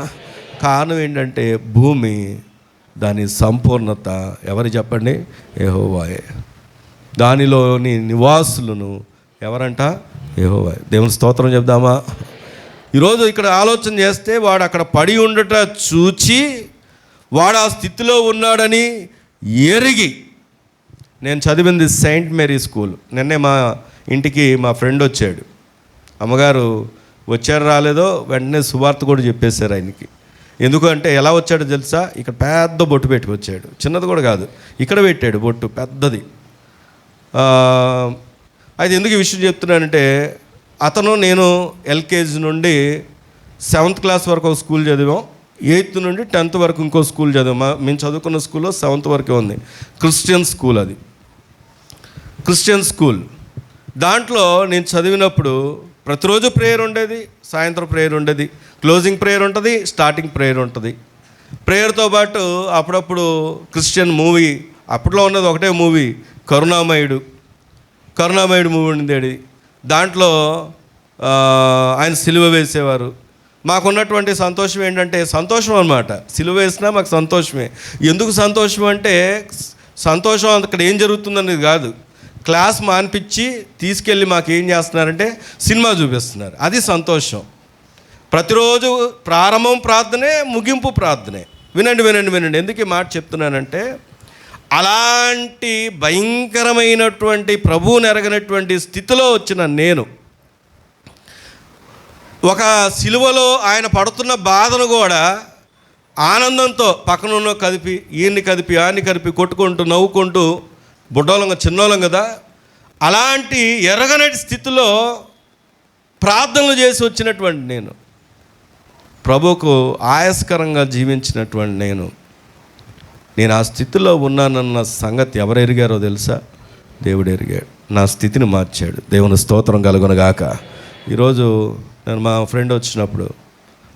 కారణం ఏంటంటే భూమి దాని సంపూర్ణత ఎవరు చెప్పండి? యెహోవాయే. దానిలోని నివాసులను ఎవరంట? యెహోవాయే. దేవుని స్తోత్రం చెప్దామా? ఈరోజు ఇక్కడ ఆలోచన చేస్తే వాడు అక్కడ పడి ఉండట చూచి వాడు ఆ స్థితిలో ఉన్నాడని ఎరిగి. నేను చదివింది సెయింట్ మేరీ స్కూల్. నిన్నే మా ఇంటికి మా ఫ్రెండ్ వచ్చాడు. అమ్మగారు వచ్చారు రాలేదో వెంటనే సువార్త కూడా చెప్పేశారు ఆయనకి. ఎందుకంటే ఎలా వచ్చాడో తెలుసా? ఇక్కడ పెద్ద బొట్టు పెట్టుకు వచ్చాడు. చిన్నది కూడా కాదు, ఇక్కడ పెట్టాడు బొట్టు పెద్దది. అయితే ఎందుకు ఈ విషయం చెప్తున్నానంటే, అతను నేను ఎల్కేజీ నుండి 7th క్లాస్ వరకు ఒక స్కూల్ చదివాం, 8th నుండి 10th వరకు ఇంకో స్కూల్ చదివాం. మేము చదువుకున్న స్కూల్లో 7th వరకే ఉంది. క్రిస్టియన్ స్కూల్, అది క్రిస్టియన్ స్కూల్. దాంట్లో నేను చదివినప్పుడు ప్రతిరోజు ప్రేయర్ ఉండేది, సాయంత్రం ప్రేయర్ ఉండేది, క్లోజింగ్ ప్రేయర్ ఉంటుంది, స్టార్టింగ్ ప్రేయర్ ఉంటుంది. ప్రేయర్తో పాటు అప్పుడప్పుడు క్రిస్టియన్ మూవీ, అప్పట్లో ఉన్నది ఒకటే మూవీ, కరుణామయుడు మూవీ ఉండేది. దాంట్లో ఆయన సిలువ వేసేవారు. మాకున్నటువంటి సంతోషం ఏంటంటే, సంతోషం అన్నమాట. సిలువ వేసినా మాకు సంతోషమే. ఎందుకు సంతోషం అంటే, సంతోషం అక్కడ ఏం జరుగుతుందనేది కాదు, క్లాస్ మాన్పించి తీసుకెళ్ళి మాకు ఏం చేస్తున్నారంటే సినిమా చూపిస్తున్నారు, అది సంతోషం. ప్రతిరోజు ప్రారంభం ప్రార్థనే, ముగింపు ప్రార్థనే. వినండి వినండి వినండి, ఎందుకు ఈ మాట చెప్తున్నానంటే, అలాంటి భయంకరమైనటువంటి ప్రభువుని ఎరగనటువంటి స్థితిలో వచ్చిన నేను ఒక సిలువలో ఆయన పడుతున్న బాధను కూడా ఆనందంతో పక్కనున్న కదిపి, ఈయన్ని కదిపి, ఆన్ని కదిపి, కొట్టుకుంటూ నవ్వుకుంటూ, బుడ్డోళంగా చిన్నోళం కదా, అలాంటి ఎరగనటి స్థితిలో ప్రార్థనలు చేసి వచ్చినటువంటి నేను, ప్రభువుకు ఆయాస్కరంగా జీవించినటువంటి నేను ఆ స్థితిలో ఉన్నానన్న సంగతి ఎవరు ఎరిగారో తెలుసా? దేవుడు ఎరిగాడు. నా స్థితిని మార్చాడు. దేవుని స్తోత్రం కలుగునుగాక. ఈరోజు నేను మా ఫ్రెండ్ వచ్చినప్పుడు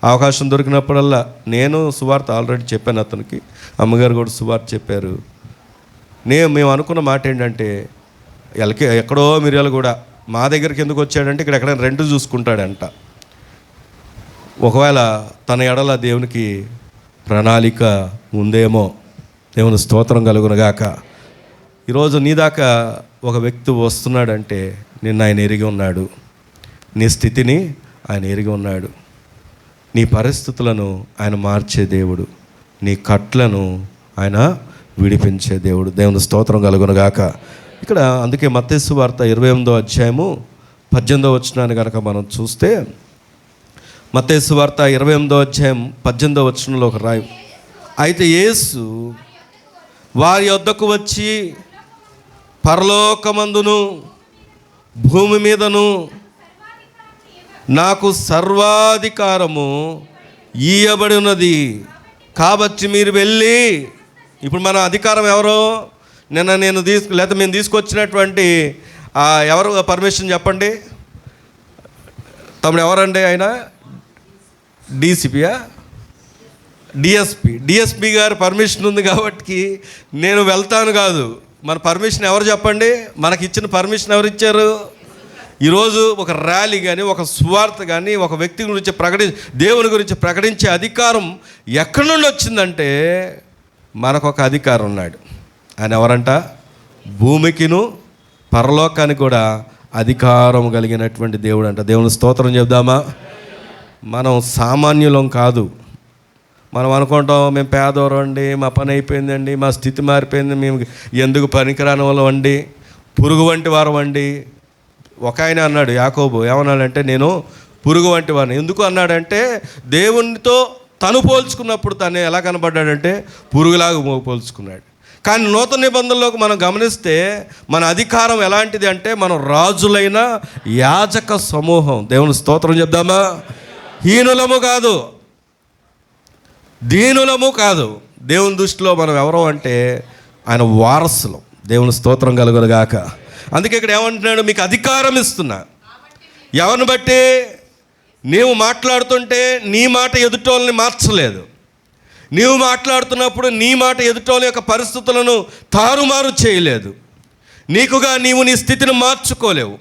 అవకాశం దొరికినప్పుడల్లా నేను సువార్త ఆల్రెడీ చెప్పాను అతనికి, అమ్మగారు కూడా సువార్త చెప్పారు. మేము అనుకున్న మాట ఏంటంటే, ఎక్కడో మిర్యాలు కూడా మా దగ్గరికి ఎందుకు వచ్చాడంటే, ఇక్కడ ఎక్కడైనా రెంట్ చూసుకుంటాడంట. ఒకవేళ తన ఎడల దేవునికి ప్రణాళిక ఉందేమో. దేవుని స్తోత్రం కలుగునుగాక. ఈరోజు నీ దాకా ఒక వ్యక్తి వస్తున్నాడంటే నిన్ను ఆయన ఎరిగి ఉన్నాడు, నీ స్థితిని ఆయన ఎరిగి ఉన్నాడు, నీ పరిస్థితులను ఆయన మార్చే దేవుడు, నీ కట్లను ఆయన విడిపించే దేవుడు. దేవుని స్తోత్రం కలుగునుగాక. ఇక్కడ అందుకే మత్తయి సువార్త 28వ అధ్యాయము 18వ వచనాన్ని కనుక మనం చూస్తే, మత్తయి సువార్త 28వ అధ్యాయం 18వ వచనంలో ఒక రాయి, అయితే యేసు వారి వద్దకు వచ్చి, పరలోకమందును భూమి మీదను నాకు సర్వాధికారము ఇయ్యబడి ఉన్నది, కాబట్టి మీరు వెళ్ళి. ఇప్పుడు మన అధికారం ఎవరో, లేకపోతే మేము తీసుకొచ్చినటువంటి ఎవరు పర్మిషన్ చెప్పండి తమ్ముడు, ఎవరండి ఆయన? డీసీపీయా? డిఎస్పి గారు పర్మిషన్ ఉంది కాబట్టి నేను వెళ్తాను కాదు. మన పర్మిషన్ ఎవరు చెప్పండి? మనకి ఇచ్చిన పర్మిషన్ ఎవరు ఇచ్చారు? ఈరోజు ఒక ర్యాలీ కానీ, ఒక సువార్త కానీ, ఒక వ్యక్తి గురించి దేవుని గురించి ప్రకటించే అధికారం ఎక్కడి నుండి వచ్చిందంటే మనకు ఒక అధికారం ఉన్నాడు. ఆయన ఎవరంట? భూమికిను పరలోకానికి కూడా అధికారం కలిగినటువంటి దేవుడు అంట. దేవుని స్తోత్రం చెప్దామా? మనం సామాన్యులం కాదు. మనం అనుకుంటాం మేము పేదవారు అండి, మా పని అయిపోయిందండి, మా స్థితి మారిపోయింది, మేము ఎందుకు పనికిరాని వాళ్ళం అండి, పురుగు వంటి వారం అండి. ఒక ఆయన అన్నాడు, యాకోబు ఏమన్నాడంటే, నేను పురుగు వంటి వాడిని. ఎందుకు అన్నాడంటే దేవునితో తను పోల్చుకున్నప్పుడు తను ఎలా కనబడ్డాడంటే పురుగులాగా పోల్చుకున్నాడు. కానీ నూతన నిబంధనలోకి మనం గమనిస్తే మన అధికారం ఎలాంటిది అంటే మనం రాజులైన యాజక సమూహం. దేవుని స్తోత్రం చెప్దామా? హీనులము కాదు, దీనులము కాదు. దేవుని దృష్టిలో మనం ఎవరో అంటే ఆయన వారసులు. దేవుని స్తోత్రం కలుగునుగాక. అందుకే ఇక్కడ ఏమంటున్నాడు? మీకు అధికారం ఇస్తున్నా. ఎవరిని బట్టి? నీవు మాట్లాడుతుంటే నీ మాట ఎదుటోళ్ళని మార్చలేదు. నీవు మాట్లాడుతున్నప్పుడు నీ మాట ఎదుటోళ్ళ యొక్క పరిస్థితులను తారుమారు చేయలేదు. నీకుగా నీవు నీ స్థితిని మార్చుకోలేవు.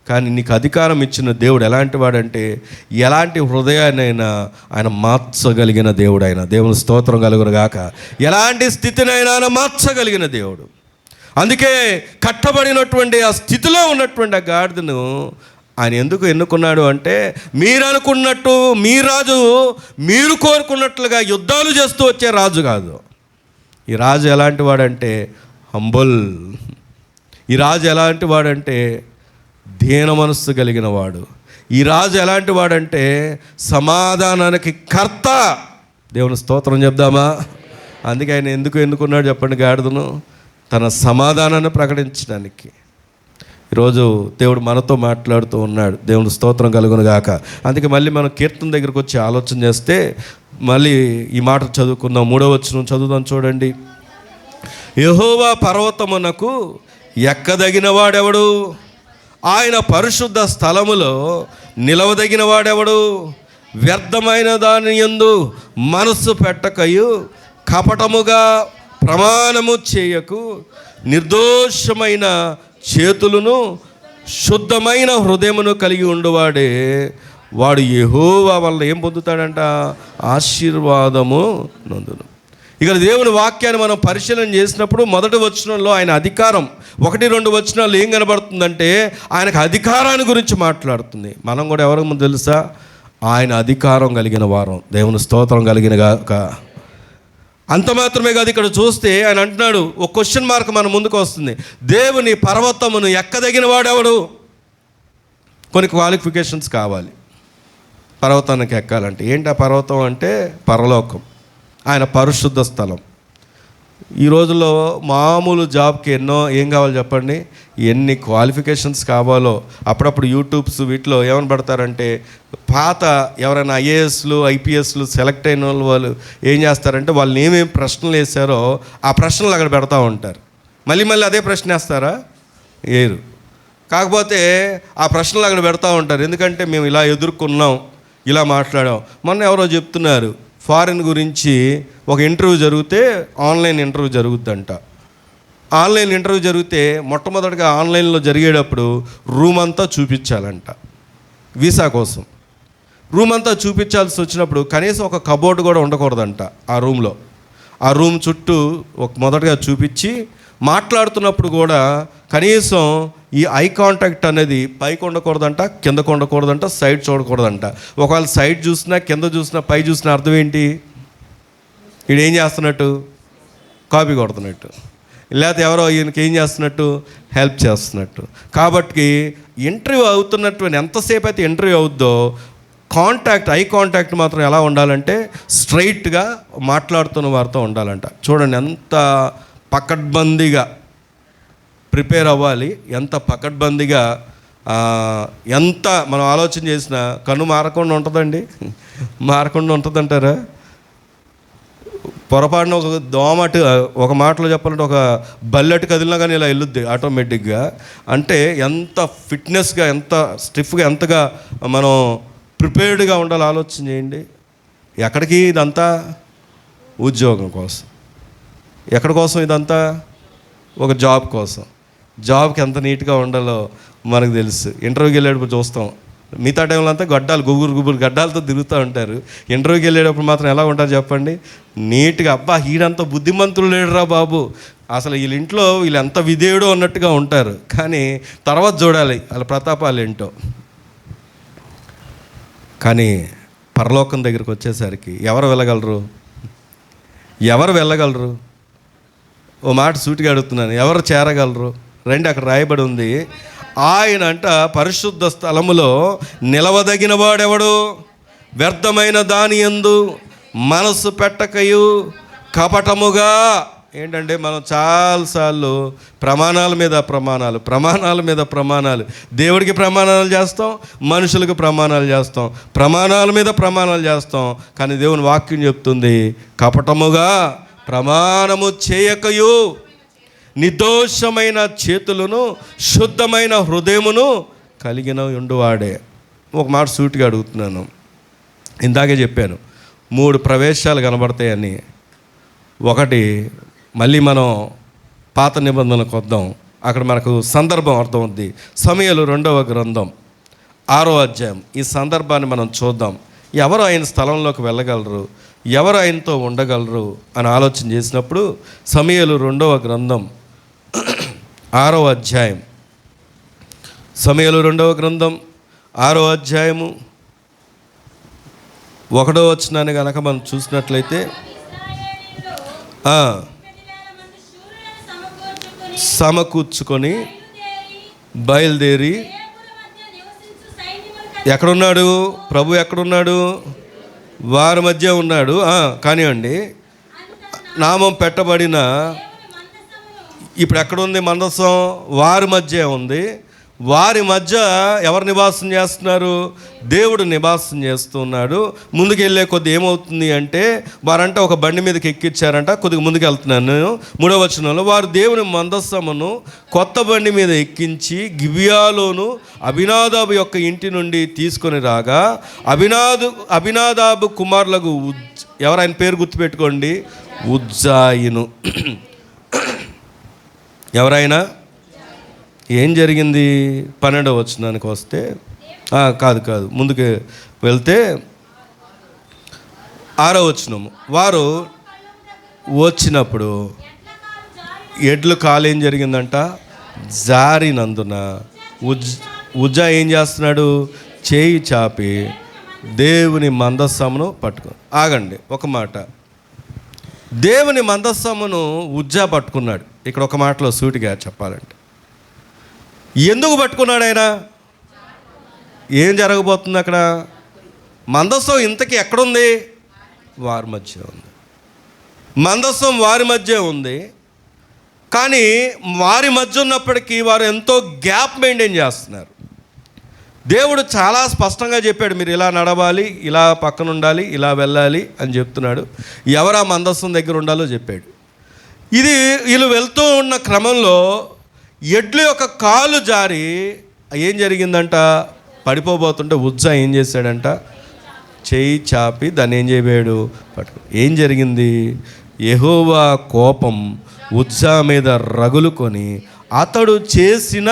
కానీ నీకు అధికారం ఇచ్చిన దేవుడు ఎలాంటి వాడంటే ఎలాంటి హృదయాన్నైనా ఆయన మార్చగలిగిన దేవుడు. ఆయన దేవుని స్తోత్రం కలుగునుగాక. ఎలాంటి స్థితినైనా ఆయన మార్చగలిగిన దేవుడు. అందుకే కట్టబడినటువంటి ఆ స్థితిలో ఉన్నటువంటి ఆ గాడిదను ఆయన ఎందుకు ఎన్నుకున్నాడు అంటే, మీరు అనుకున్నట్టు మీ రాజు మీరు కోరుకున్నట్లుగా యుద్ధాలు చేస్తూ వచ్చే రాజు కాదు. ఈ రాజు ఎలాంటి వాడంటే హంబుల్. ఈ రాజు ఎలాంటి వాడంటే దీన మనస్సు కలిగిన వాడు. ఈ రాజు ఎలాంటి వాడంటే సమాధానానికి కర్త. దేవుని స్తోత్రం చెప్దామా? అందుకే ఆయన ఎందుకు ఎన్నుకున్నాడు చెప్పండి గాడిదను? తన సమాధానాన్ని ప్రకటించడానికి. ఈరోజు దేవుడు మనతో మాట్లాడుతూ ఉన్నాడు. దేవుని స్తోత్రం కలుగునుగాక. అందుకే మళ్ళీ మనం కీర్తన దగ్గరకు వచ్చి ఆలోచన చేస్తే మళ్ళీ ఈ మాట చదువుకుందాం. 3వ వచనం చదువుదాం, చూడండి. యెహోవా పర్వతమునకు ఎక్కదగిన వాడెవడు? ఆయన పరిశుద్ధ స్థలములో నిలవదగిన వాడెవడు? వ్యర్థమైన దాని యందు మనస్సు పెట్టకయు, కపటముగా ప్రమాణము చేయకు, నిర్దోషమైన చేతులను శుద్ధమైన హృదయమును కలిగి ఉండువాడే వాడు యెహోవా వల్ల ఏం పొందుతాడంట? ఆశీర్వాదము నందును. ఇక దేవుని వాక్యాన్ని మనం పరిశీలన చేసినప్పుడు మొదటి వచనంలో ఆయన అధికారం, 1-2 వచనాలు ఏం కనబడుతుందంటే ఆయనకు అధికారాన్ని గురించి మాట్లాడుతుంది. మనం కూడా ఎవరికి ముందు తెలుసా? ఆయన అధికారం కలిగిన వారం. దేవుని స్తోత్రం కలిగిన గాక. అంత మాత్రమే కాదు, ఇక్కడ చూస్తే ఆయన అంటున్నాడు, ఒక క్వశ్చన్ మార్క్ మన ముందుకు వస్తుంది. దేవుని పర్వతమును ఎక్కదగిన వాడెవడు? కొన్ని క్వాలిఫికేషన్స్ కావాలి పర్వతానికి ఎక్కాలంటే. ఏంటి ఆ పర్వతం అంటే? పరలోకం, ఆయన పరిశుద్ధ స్థలం. ఈ రోజుల్లో మామూలు జాబ్కి ఏం కావాలి చెప్పండి? ఎన్ని క్వాలిఫికేషన్స్ కావాలో. అప్పుడప్పుడు యూట్యూబ్స్ వీటిలో ఏమని పడతారంటే, పాత ఎవరైనా ఐఏఎస్లు ఐపీఎస్లు సెలెక్ట్ అయిన వాళ్ళు ఏం చేస్తారంటే వాళ్ళని ఏమేమి ప్రశ్నలు వేశారో ఆ ప్రశ్నలు అక్కడ పెడతా ఉంటారు. మళ్ళీ అదే ప్రశ్న వేస్తారా? ఏరు. కాకపోతే ఆ ప్రశ్నలు అక్కడ పెడతా ఉంటారు. ఎందుకంటే మేము ఇలా ఎదుర్కొన్నాం, ఇలా మాట్లాడాం. మొన్న ఎవరో చెప్తున్నారు, ఫారిన్ గురించి ఒక ఇంటర్వ్యూ జరిగితే ఆన్లైన్ ఇంటర్వ్యూ జరుగుద్దంట. ఆన్లైన్ ఇంటర్వ్యూ జరిగితే మొట్టమొదటిగా ఆన్లైన్లో జరిగేటప్పుడు రూమ్ అంతా చూపించాలంట వీసా కోసం. రూమ్ అంతా చూపించాల్సి వచ్చినప్పుడు కనీసం ఒక కబోర్డ్ కూడా ఉండకూడదంట ఆ రూమ్లో. ఆ రూమ్ చుట్టూ మొదటగా చూపించి మాట్లాడుతున్నప్పుడు కూడా కనీసం ఈ ఐ కాంటాక్ట్ అనేది పైకి ఉండకూడదంట, కిందకు ఉండకూడదంట, సైడ్ చూడకూడదంట. ఒకవేళ సైడ్ చూసినా కింద చూసినా పై చూసినా అర్థం ఏంటి? వీడు ఏం చేస్తున్నట్టు? కాపీ కొడుతున్నట్టు, లేకపోతే ఎవరో ఈయనకి ఏం చేస్తున్నట్టు? హెల్ప్ చేస్తున్నట్టు. కాబట్టి ఇంటర్వ్యూ అవుతున్నటువంటి ఎంతసేపు అయితే ఇంటర్వ్యూ అవుద్దో ఐ కాంటాక్ట్ మాత్రం ఎలా ఉండాలంటే స్ట్రైట్గా మాట్లాడుతున్న వారితో ఉండాలంట. చూడండి ఎంత పకడ్బందీగా ప్రిపేర్ అవ్వాలి, ఎంత పకడ్బందీగా, ఎంత మనం ఆలోచన చేసినా కన్ను మారకుండా ఉంటుందండి? మారకుండా ఉంటుందంటారా? పొరపాటున ఒక దోమటు, ఒక మాటలో చెప్పాలంటే ఒక బల్లెట్ కదిలినా కానీ ఇలా వెళ్ళుద్ది ఆటోమేటిక్గా. అంటే ఎంత ఫిట్నెస్గా, ఎంత స్టిఫ్గా, ఎంతగా మనం ప్రిపేర్డ్గా ఉండాలో ఆలోచన చేయండి. ఎక్కడికి ఇదంతా? ఉద్యోగం కోసం. ఎక్కడి కోసం ఇదంతా? ఒక జాబ్ కోసం. జాబ్కి ఎంత నీట్గా ఉండాలో మనకు తెలుసు. ఇంటర్వ్యూకి వెళ్ళేటప్పుడు చూస్తాం, మిగతా టైంలో అంతా గడ్డాలు, గుబురు గడ్డాలతో తిరుగుతూ ఉంటారు. ఇంటర్వ్యూకి వెళ్ళేటప్పుడు మాత్రం ఎలా ఉంటారు చెప్పండి? నీట్గా. అబ్బా, ఈడంత బుద్ధిమంతులు లేడురా బాబు, అసలు వీళ్ళ ఇంట్లో వీళ్ళు ఎంత విధేయుడో అన్నట్టుగా ఉంటారు. కానీ తర్వాత చూడాలి వాళ్ళ ప్రతాపాలు ఏంటో. కానీ పరలోకం దగ్గరికి వచ్చేసరికి ఎవరు వెళ్ళగలరు? ఎవరు వెళ్ళగలరు? ఓ మాట సూటిగా అడుగుతున్నాను, ఎవరు చేరగలరు? రండి, అక్కడ రాయబడి ఉంది, ఆయన అంట పరిశుద్ధ స్థలములో నిలవదగిన వాడెవడు? వ్యర్థమైన దాని యందు మనసు పెట్టకయు కపటముగా. ఏంటంటే మనం చాలాసార్లు ప్రమాణాల మీద ప్రమాణాలు, దేవుడికి ప్రమాణాలు చేస్తాం, మనుషులకు ప్రమాణాలు చేస్తాం, ప్రమాణాల మీద ప్రమాణాలు చేస్తాం. కానీ దేవుని వాక్యం చెప్తుంది, కపటముగా ప్రమాణము చేయకయు, నిర్దోషమైన చేతులను శుద్ధమైన హృదయమును కలిగిన ఉండువాడే. ఒక మాట సూటిగా అడుగుతున్నాను, ఇందాకే చెప్పాను 3 ప్రవేశాలు కనబడతాయని. ఒకటి, మళ్ళీ మనం పాత నిబంధనలకు వద్దాం, అక్కడ మనకు సందర్భం అర్థమవుద్ది. సమూయేలు 2వ గ్రంథం 6వ అధ్యాయం. ఈ సందర్భాన్ని మనం చూద్దాం. ఎవరు ఆయన స్థలంలోకి వెళ్ళగలరు, ఎవరు ఆయనతో ఉండగలరు అని ఆలోచన చేసినప్పుడు సమూయేలు 2వ గ్రంథం 6వ అధ్యాయం, సమూయేలు 2వ గ్రంథం 6వ అధ్యాయము 1వ వచనాన్ని కనుక మనం చూసినట్లయితే, సమకూర్చుకొని బయలుదేరి ఎక్కడున్నాడు? ప్రభు ఎక్కడున్నాడు? వారి మధ్య ఉన్నాడు. కానివ్వండి, నామం పెట్టబడిన, ఇప్పుడు ఎక్కడుంది మందసం? వారి మధ్య ఉంది. వారి మధ్య ఎవరు నివాసం చేస్తున్నారు? దేవుడు నివాసం చేస్తున్నాడు. ముందుకెళ్ళే కొద్ది ఏమవుతుంది అంటే, వారంట ఒక బండి మీదకి ఎక్కించారంట. కొద్దిగా ముందుకు వెళ్తున్నాను నేను. 3వ వచనంలో, వారు దేవుని మందస్సమును కొత్త బండి మీద ఎక్కించి గిబియాలోను అబినాదాబు యొక్క ఇంటి నుండి తీసుకొని రాగా, అబినాదాబు కుమారులకు ఎవరైనా పేరు గుర్తుపెట్టుకోండి, ఉజ్జాయిను. ఎవరైనా? ఏం జరిగింది? 12వ వచనానికి వస్తే, కాదు ముందుకు వెళ్తే 6వ వచనము, వారు వచ్చినప్పుడు ఎడ్ల కాలు ఏం జరిగిందంట? జారినందున ఉజ్జా ఏం చేస్తున్నాడు? చేయి చాపి దేవుని మందస్సమును పట్టుకో. ఆగండి, ఒక మాట. దేవుని మందస్సమును ఉజ్జా పట్టుకున్నాడు. ఇక్కడ ఒక మాటలో సూటిగా చెప్పాలంటే, ఎందుకు పట్టుకున్నాడు ఆయన? ఏం జరగబోతుంది అక్కడ? మందస్సం ఇంతకీ ఎక్కడుంది? వారి మధ్య ఉంది. మందస్సం వారి మధ్య ఉంది. కానీ వారి మధ్య ఉన్నప్పటికీ వారు ఎంతో గ్యాప్ మెయింటైన్ చేస్తున్నారు. దేవుడు చాలా స్పష్టంగా చెప్పాడు, మీరు ఇలా నడవాలి, ఇలా పక్కన ఉండాలి, ఇలా వెళ్ళాలి అని చెప్తున్నాడు. ఎవరు ఆ మందస్సం దగ్గర ఉండాలో చెప్పాడు. ఇది వీళ్ళు వెళ్తూ ఉన్న క్రమంలో ఎడ్ల యొక్క కాలు జారి ఏం జరిగిందంట? పడిపోబోతుంటే ఉజ్జా ఏం చేశాడంట? చేయి చాపి దాన్ని ఏం చేయబోయాడు? పట్టుకో. ఏం జరిగింది? యెహోవా కోపం ఉజ్జా మీద రగులుకొని అతడు చేసిన,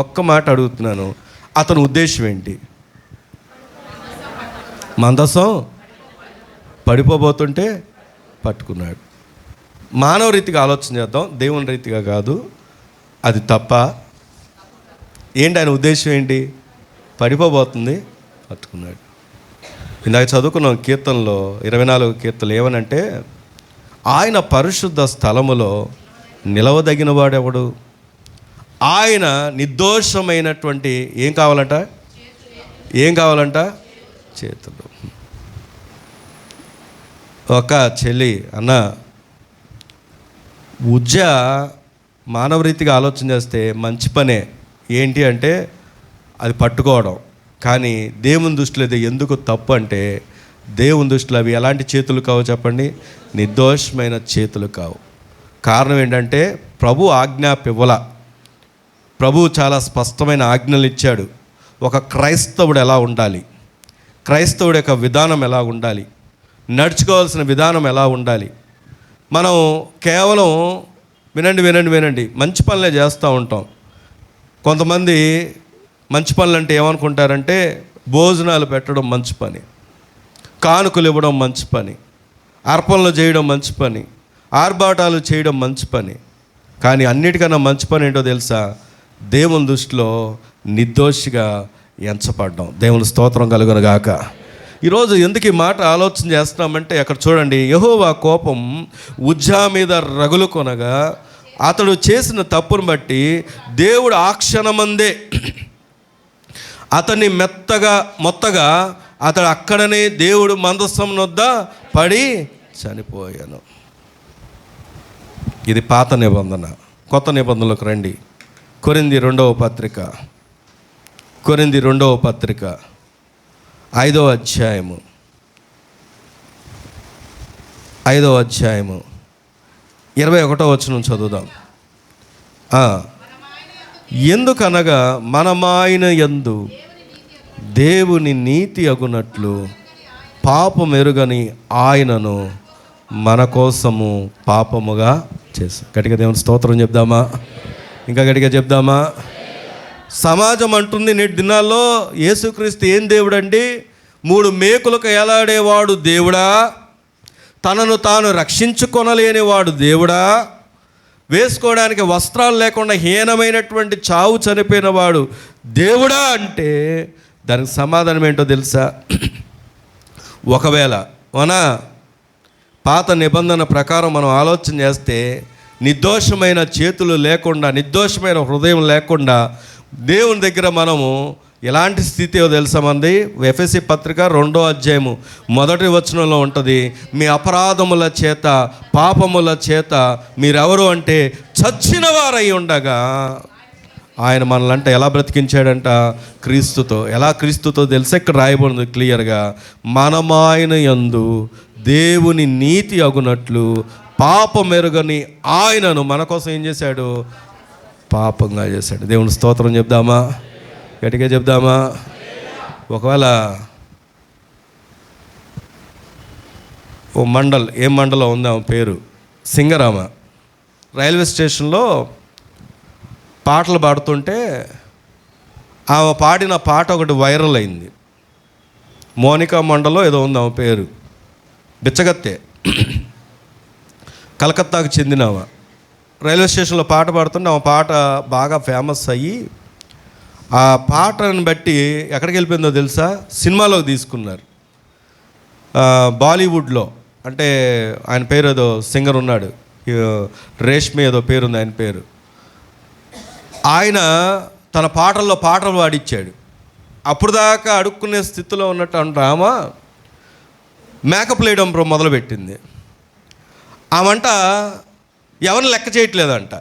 ఒక్క మాట అడుగుతున్నాను, అతని ఉద్దేశం ఏంటి? మందసం పడిపోబోతుంటే పట్టుకున్నాడు. మానవ రీతిగా ఆలోచన చేద్దాం, దేవుని రీతిగా కాదు. అది తప్ప? ఏంటి ఆయన ఉద్దేశం? ఏంటి? పడిపోబోతుంది, పట్టుకున్నాడు. ఇందాక చదువుకున్నాం కీర్తనలో 24వ కీర్తనలు ఏమనంటే, ఆయన పరిశుద్ధ స్థలములో నిలవదగిన వాడెవడు? ఆయన నిర్దోషమైనటువంటి ఏం కావాలంట? చేతులు. ఒక చెల్లి అన్న, ఉజ్జా మానవ రీతిగా ఆలోచన చేస్తే మంచి పనే. ఏంటి అంటే అది పట్టుకోవడం. కానీ దేవుని దృష్టిలో ఇది ఎందుకు తప్పు అంటే, దేవుని దృష్టిలో అవి ఎలాంటి చేతులు కావు చెప్పండి? నిర్దోషమైన చేతులు కావు. కారణం ఏంటంటే ప్రభు ఆజ్ఞాపివ్వల. ప్రభు చాలా స్పష్టమైన ఆజ్ఞలు ఇచ్చాడు. ఒక క్రైస్తవుడు ఎలా ఉండాలి, క్రైస్తవుడి యొక్క విధానం ఎలా ఉండాలి, నడుచుకోవాల్సిన విధానం ఎలా ఉండాలి. మనం కేవలం వినండి మంచి పనులే చేస్తూ ఉంటాం. కొంతమంది మంచి పనులు అంటే ఏమనుకుంటారంటే భోజనాలు పెట్టడం మంచి పని, కానుకలు ఇవ్వడం మంచి పని, అర్పణలు చేయడం మంచి పని, ఆర్భాటాలు చేయడం మంచి పని. కానీ అన్నిటికన్నా మంచి పని ఏంటో తెలుసా? దేవుని దృష్టిలో నిర్దోషిగా ఎంచపడ్డం. దేవుని స్తోత్రం కలుగును గాక. ఈరోజు ఎందుకు ఈ మాట ఆలోచన చేస్తున్నామంటే అక్కడ చూడండి, యెహోవా కోపం ఉజ్జా మీద రగులు కొనగా అతడు చేసిన తప్పును బట్టి దేవుడు ఆ క్షణమందే అతన్ని మొత్తగా అతడు అక్కడనే దేవుడు మందసం వద్ద పడి చనిపోయాను. ఇది పాత నిబంధన. కొత్త నిబంధనలకు రండి. కొరింథీ రెండవ పత్రిక 5వ అధ్యాయము 21వ వచనం చదువుదాం. ఎందుకనగా మనమాయన యందు దేవుని నీతి అగునట్లు పాపమెరుగని ఆయనను మన కోసము పాపముగా చేశాం. గట్టిగా దేవుని స్తోత్రం చెప్దామా? ఇంకా గట్టిగా చెప్దామా? సమాజం అంటుంది నేటి దినాల్లో యేసుక్రీస్తు ఏం దేవుడండి? 3 మేకులకు ఎలాడేవాడు దేవుడా? తనను తాను రక్షించుకొనలేనివాడు దేవుడా? వేసుకోవడానికి వస్త్రాలు లేకుండా హీనమైనటువంటి చావు చనిపోయిన వాడు దేవుడా అంటే దానికి సమాధానం ఏంటో తెలుసా? ఒకవేళ పాత నిబంధన ప్రకారం మనం ఆలోచన చేస్తే నిర్దోషమైన చేతులు లేకుండా, నిర్దోషమైన హృదయం లేకుండా దేవుని దగ్గర మనము ఎలాంటి స్థితియో తెలుసా? మంది ఎఫెసీ పత్రిక 2వ అధ్యాయము 1వ వచనంలో ఉంటుంది, మీ అపరాధముల చేత పాపముల చేత మీరెవరు అంటే చచ్చిన వారై ఉండగా ఆయన మనలంటే ఎలా బ్రతికించాడంట? క్రీస్తుతో. ఎలా క్రీస్తుతో తెలుసా? ఇక్కడ రాయబడింది క్లియర్గా, మనమాయన యందు దేవుని నీతి అగునట్లు పాపమెరుగని ఆయనను మన కోసం ఏం చేశాడు? పాపంగా చేశాడు. దేవుని స్తోత్రం చెప్దామా? గట్టిగా చెప్దామా? ఒకవేళ ఏం మండలం ఉంది ఆమె పేరు? సింగరామ. రైల్వే స్టేషన్లో పాటలు పాడుతుంటే ఆమె పాడిన పాట ఒకటి వైరల్ అయింది. మోనికా మండలం ఏదో ఉంది ఆమె పేరు. బిచ్చగత్తె, కలకత్తాకు చెందినవ. రైల్వే స్టేషన్లో పాట పాడుతుంటే ఆమె పాట బాగా ఫేమస్ అయ్యి ఆ పాటను బట్టి ఎక్కడికి వెళ్ళిపోయిందో తెలుసా? సినిమాలోకి తీసుకున్నారు. బాలీవుడ్లో, అంటే ఆయన పేరు ఏదో సింగర్ ఉన్నాడు, రేష్మి ఏదో పేరుంది ఆయన పేరు. ఆయన తన పాటల్లో పాటలు పాడిచ్చాడు. అప్పుడు దాకా అడుక్కునే స్థితిలో ఉన్నట్టు ఆమె మేకప్ వేయడం మొదలుపెట్టింది. ఆమంట ఎవరిని లెక్క చేయట్లేదంట,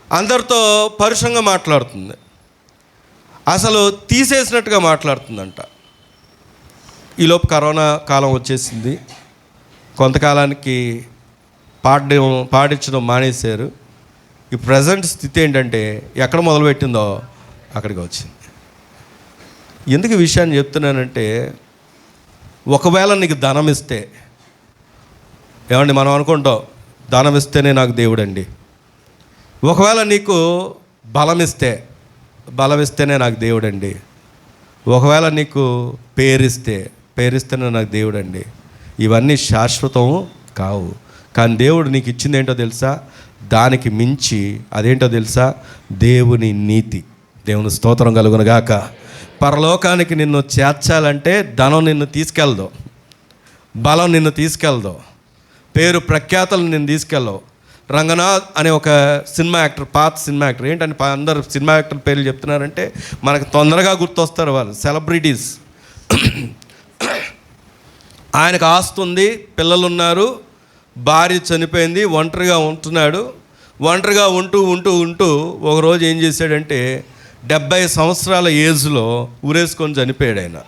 అందరితో పరుషంగా మాట్లాడుతుంది, అసలు తీసేసినట్టుగా మాట్లాడుతుందంట. ఈలోపు కరోనా కాలం వచ్చేసింది. కొంతకాలానికి పాడించడం మానేశారు. ఈ ప్రజెంట్ స్థితి ఏంటంటే ఎక్కడ మొదలుపెట్టిందో అక్కడికి వచ్చింది. ఎందుకు ఈ విషయాన్ని చెప్తున్నానంటే, ఒకవేళ నీకు ధనం ఇస్తే, ఏమండి మనం అనుకుంటాం ధనం ఇస్తేనే నాకు దేవుడండి. ఒకవేళ నీకు బలం ఇస్తేనే నాకు దేవుడండి. ఒకవేళ నీకు పేరిస్తేనే నాకు దేవుడండి. ఇవన్నీ శాశ్వతం కావు. కానీ దేవుడు నీకు ఇచ్చింది ఏంటో తెలుసా? దానికి మించి అదేంటో తెలుసా? దేవుని నీతి. దేవుని స్తోత్రం కలుగును గాక. పరలోకానికి నిన్ను చేర్చాలంటే ధనం నిన్ను తీసుకెళ్దు, బలం నిన్ను తీసుకెళ్దు, పేరు ప్రఖ్యాతలు నిన్ను తీసుకెళ్ళవు. రంగనాథ్ అనే ఒక సినిమా యాక్టర్, పాత సినిమా యాక్టర్, ఏంటని అందరు సినిమా యాక్టర్ పేర్లు చెప్తున్నారంటే మనకు తొందరగా గుర్తొస్తారు వాళ్ళు, సెలబ్రిటీస్. ఆయనకు ఆస్తుంది, పిల్లలు ఉన్నారు, భార్య చనిపోయింది, ఒంటరిగా ఉంటున్నాడు. ఒంటరిగా ఉంటూ ఒకరోజు ఏం చేశాడంటే 70 సంవత్సరాల ఏజ్లో ఊరేసుకొని చనిపోయాడు ఆయన.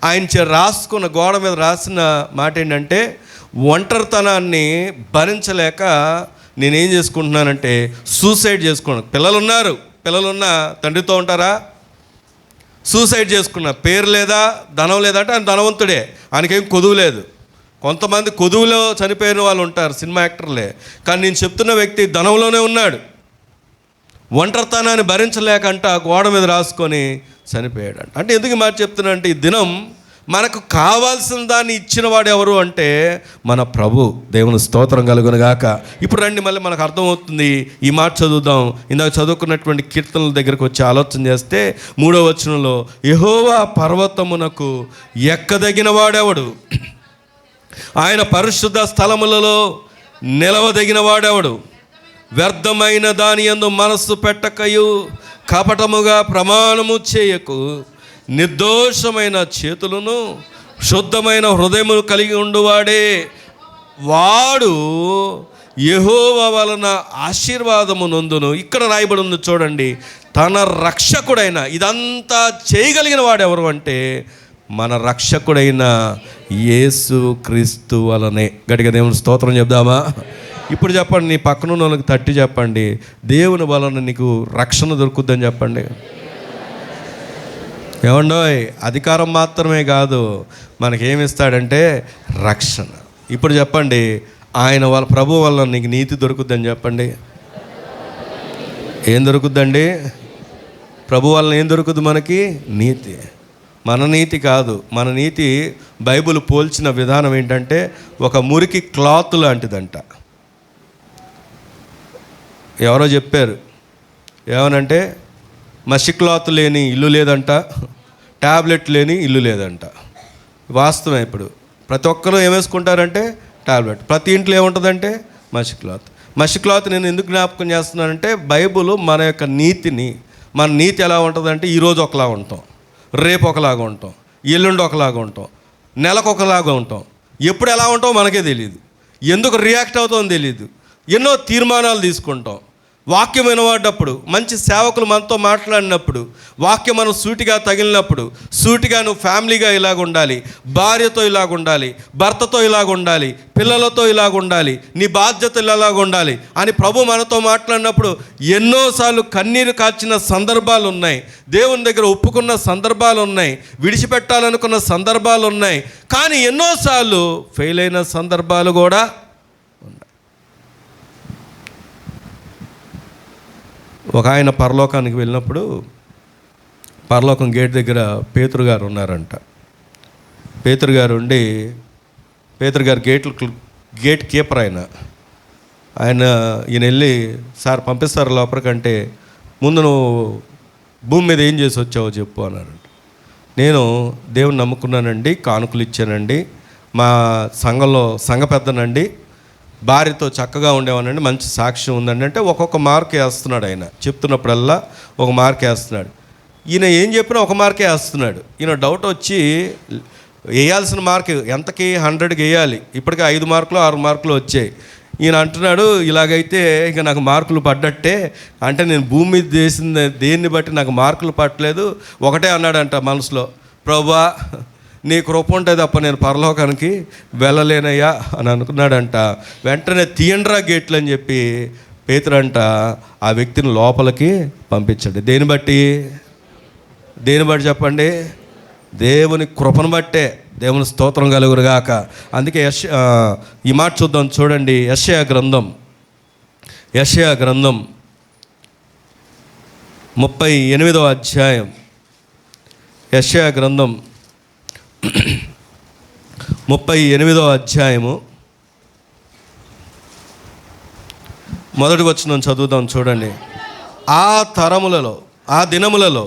ఆయన రాసుకున్న గోడ మీద రాసిన మాట ఏంటంటే, ఒంటరితనాన్ని భరించలేక నేనేం చేసుకుంటున్నానంటే సూసైడ్ చేసుకున్నాను. పిల్లలున్నా తండ్రితో ఉంటారా? సూసైడ్ చేసుకున్నా. పేరు లేదా, ధనం లేదంటే ఆయన ధనవంతుడే, ఆయనకేం కొదువు లేదు. కొంతమంది కొదువులో చనిపోయిన వాళ్ళు ఉంటారు, సినిమా యాక్టర్లే. కానీ నేను చెప్తున్న వ్యక్తి ధనంలోనే ఉన్నాడు. ఒంటరితనాన్ని భరించలేకంట గోడ మీద రాసుకొని చనిపోయాడు. అంటే ఎందుకు మాట చెప్తున్నా అంటే, ఈ దినం మనకు కావాల్సిన దాన్ని ఇచ్చిన వాడు ఎవరు అంటే మన ప్రభు. దేవుని స్తోత్రం కలుగును గాక. ఇప్పుడు రండి, మళ్ళీ మనకు అర్థమవుతుంది. ఈ మాట చదువుదాం. ఇందాక చదువుకున్నటువంటి కీర్తనల దగ్గరకు వచ్చి ఆలోచన చేస్తే 3వ వచనంలో, యెహోవా పర్వతమునకు ఎక్కదగిన వాడెవడు, ఆయన పరిశుద్ధ స్థలములలో నిలవదగిన వాడెవడు, వ్యర్థమైన దాని యందు మనస్సు పెట్టకయు కపటముగా ప్రమాణము చేయకు, నిర్దోషమైన చేతులను శుద్ధమైన హృదయమును కలిగి ఉండువాడే వాడు యెహోవా వలన ఆశీర్వాదము నొందును. ఇక్కడ రాయబడి ఉంది చూడండి, తన రక్షకుడైన, ఇదంతా చేయగలిగిన వాడు ఎవరు అంటే మన రక్షకుడైన యేసు క్రీస్తు వలనే. గట్టిగా దేవుని స్తోత్రం చెప్దామా? ఇప్పుడు చెప్పండి, నీ పక్కన ఉన్న వాళ్ళకి తట్టి చెప్పండి, దేవుని వలన నీకు రక్షణ దొరుకుద్దని చెప్పండి. ఏమండోయ్, అధికారం మాత్రమే కాదు, మనకేమిస్తాడంటే రక్షణ. ఇప్పుడు చెప్పండి, ఆయన వాళ్ళ ప్రభు వల్ల నీకు నీతి దొరుకుద్దని చెప్పండి. ఏం దొరుకుద్దండి? ప్రభు వల్ల ఏం దొరుకుద్ది మనకి? నీతి. మన నీతి కాదు. మన నీతి బైబిల్ పోల్చిన విధానం ఏంటంటే ఒక మురికి క్లాత్ లాంటిదంట. ఎవరో చెప్పారు, ఏమనంటే మసి క్లాత్ లేని ఇల్లు లేదంట, ట్యాబ్లెట్ లేని ఇల్లు లేదంట. వాస్తవం. ఇప్పుడు ప్రతి ఒక్కరూ ఏమేసుకుంటారంటే ట్యాబ్లెట్. ప్రతి ఇంట్లో ఏముంటుందంటే మసి క్లాత్. నేను ఎందుకు జ్ఞాపకం చేస్తున్నానంటే, బైబుల్ మన యొక్క నీతిని, మన నీతి ఎలా ఉంటుందంటే, ఈరోజు ఒకలా ఉంటాం, రేపు ఒకలాగా ఉంటాం, ఎల్లుండి ఒకలాగా ఉంటాం, నెలకు ఒకలాగా ఉంటాం. ఎప్పుడు ఎలా ఉంటామో మనకే తెలియదు, ఎందుకు రియాక్ట్ అవుతామో తెలియదు. ఎన్నో తీర్మానాలు తీసుకుంటాం. వాక్యం వినబడ్డప్పుడు, మంచి సేవకులు మనతో మాట్లాడినప్పుడు, వాక్యం మనం సూటిగా తగిలినప్పుడు, సూటిగా నువ్వు ఫ్యామిలీగా ఇలాగ ఉండాలి, భార్యతో ఇలాగ ఉండాలి, భర్తతో ఇలాగ ఉండాలి, పిల్లలతో ఇలాగ ఉండాలి, నీ బాధ్యతలు ఇలాగ ఉండాలి అని ప్రభు మనతో మాట్లాడినప్పుడు ఎన్నోసార్లు కన్నీరు కాచిన సందర్భాలు ఉన్నాయి, దేవుని దగ్గర ఒప్పుకున్న సందర్భాలు ఉన్నాయి, విడిచిపెట్టాలనుకున్న సందర్భాలు ఉన్నాయి. కానీ ఎన్నోసార్లు ఫెయిల్ అయిన సందర్భాలు కూడా ఉన్నాయి. ఒక ఆయన పరలోకానికి వెళ్ళినప్పుడు, పరలోకం గేట్ దగ్గర పేతురు గారు ఉన్నారంట. పేతురు గారు ఉండి, పేతురు గారు గేట్ కీపర్ ఆయన వెళ్ళి, సార్ పంపిస్తారు లోపలికంటే, ముందు నువ్వు భూమి మీద ఏం చేసి వచ్చావో చెప్పు అన్నారంట. నేను దేవుని నమ్ముకున్నానండి, కానుకలు ఇచ్చానండి, మా సంఘంలో సంఘ పెద్దనండి, భార్యతో చక్కగా ఉండేవానండి, మంచి సాక్ష్యం ఉందండి అంటే ఒక్కొక్క మార్క్ వేస్తున్నాడు. ఆయన చెప్తున్నప్పుడల్లా ఒక మార్క్ వేస్తున్నాడు. ఈయన ఏం చెప్పినా ఒక మార్కే వేస్తున్నాడు. ఈయన డౌట్ వచ్చి, వేయాల్సిన మార్క్ ఎంతకి 100కి వేయాలి, ఇప్పటికే 5 మార్కులు 6 మార్కులు వచ్చాయి. ఈయన అంటున్నాడు, ఇలాగైతే ఇక నాకు మార్కులు పడ్డట్టే, అంటే నేను భూమి మీద చేసిన దేన్ని బట్టి నాకు మార్కులు పట్టలేదు. ఒకటే అన్నాడంట మనసులో, ప్రభువా నీ కృప ఉంటే తప్ప నేను పరలోకానికి వెళ్ళలేనయ్యా అని అనుకున్నాడంట. వెంటనే తీయండ్రా గేట్లు అని చెప్పి పేతురంట ఆ వ్యక్తిని లోపలికి పంపించాడు. దేని బట్టి చెప్పండి? దేవుని కృపను బట్టే. దేవుని స్తోత్రం కలుగురుగాక. అందుకే ఈ మాట చూద్దాం, చూడండి. యెషయా గ్రంథం 38వ అధ్యాయం. యెషయా గ్రంథం 38వ అధ్యాయము మొదటి వచనం చదువుదాం, చూడండి. ఆ తరములలో, ఆ దినములలో,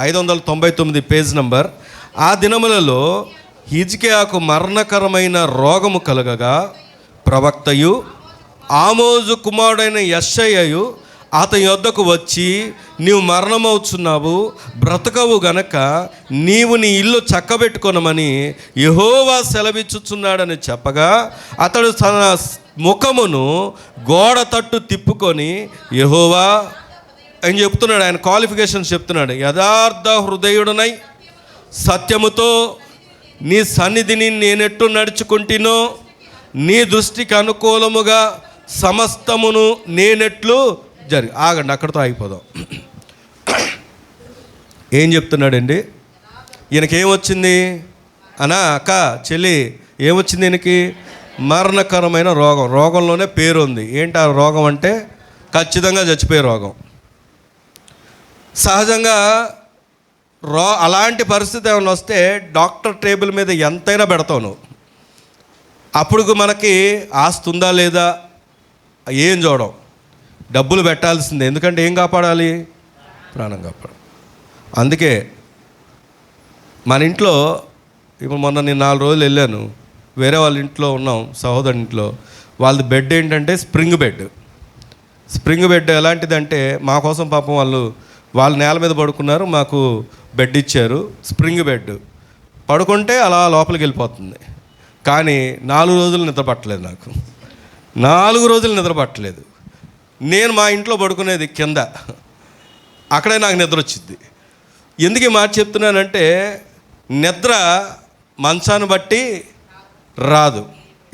599 పేజ్ నంబర్. ఆ దినములలో హిజ్కియాకు మరణకరమైన రోగము కలగగా ప్రవక్తయు ఆమోజు కుమారుడైన యెషయయు అతని యొద్దకు వచ్చి, నీవు మరణమవుతున్నావు, బ్రతకవు గనక నీవు నీ ఇల్లు చక్కబెట్టుకొనమని యెహోవా సెలవిచ్చుచున్నాడని చెప్పగా, అతడు తన ముఖమును గోడ తట్టు తిప్పుకొని యెహోవా అని చెప్తున్నాడు. ఆయన క్వాలిఫికేషన్స్ చెప్తున్నాడు. యథార్థ హృదయుడనై సత్యముతో నీ సన్నిధిని నేనెట్టు నడుచుకుంటునో నీ దృష్టికి అనుకూలముగా సమస్తమును నేనెట్లు ఆగండి, అక్కడితో ఆగిపోదాం. ఏం చెప్తున్నాడండి? ఈయనకేమొచ్చింది అనా అక్క చెల్లి, ఏమొచ్చింది ఈయనకి? మరణకరమైన రోగం. రోగంలోనే పేరు ఉంది. ఏంటి ఆ రోగం అంటే? ఖచ్చితంగా చచ్చిపోయే రోగం. సహజంగా అలాంటి పరిస్థితి ఏమైనా వస్తే డాక్టర్ టేబుల్ మీద ఎంతైనా పెడతావు నువ్వు. అప్పుడు మనకి ఆస్తి ఉందా లేదా ఏం చూడం, డబ్బులు పెట్టాల్సిందే. ఎందుకంటే ఏం కాపాడాలి? ప్రాణం కాపాడాలి. అందుకే మన ఇంట్లో ఇప్పుడు మొన్న నేను 4 రోజులు వెళ్ళాను, వేరే వాళ్ళ ఇంట్లో ఉన్నాం, సహోదరు ఇంట్లో. వాళ్ళది బెడ్ ఏంటంటే స్ప్రింగ్ బెడ్. స్ప్రింగ్ బెడ్ ఎలాంటిదంటే మా కోసం పాపం వాళ్ళు నేల మీద పడుకున్నారు, మాకు బెడ్ ఇచ్చారు. స్ప్రింగ్ బెడ్ పడుకుంటే అలా లోపలికి వెళ్ళిపోతుంది. కానీ 4 రోజులు నిద్ర పట్టలేదు నాకు. 4 రోజులు నిద్ర పట్టలేదు. నేను మా ఇంట్లో పడుకునేది కింద, అక్కడే నాకు నిద్ర వచ్చింది. ఎందుకు ఈ మాట చెప్తున్నానంటే నిద్ర మంచాన్ని బట్టి రాదు.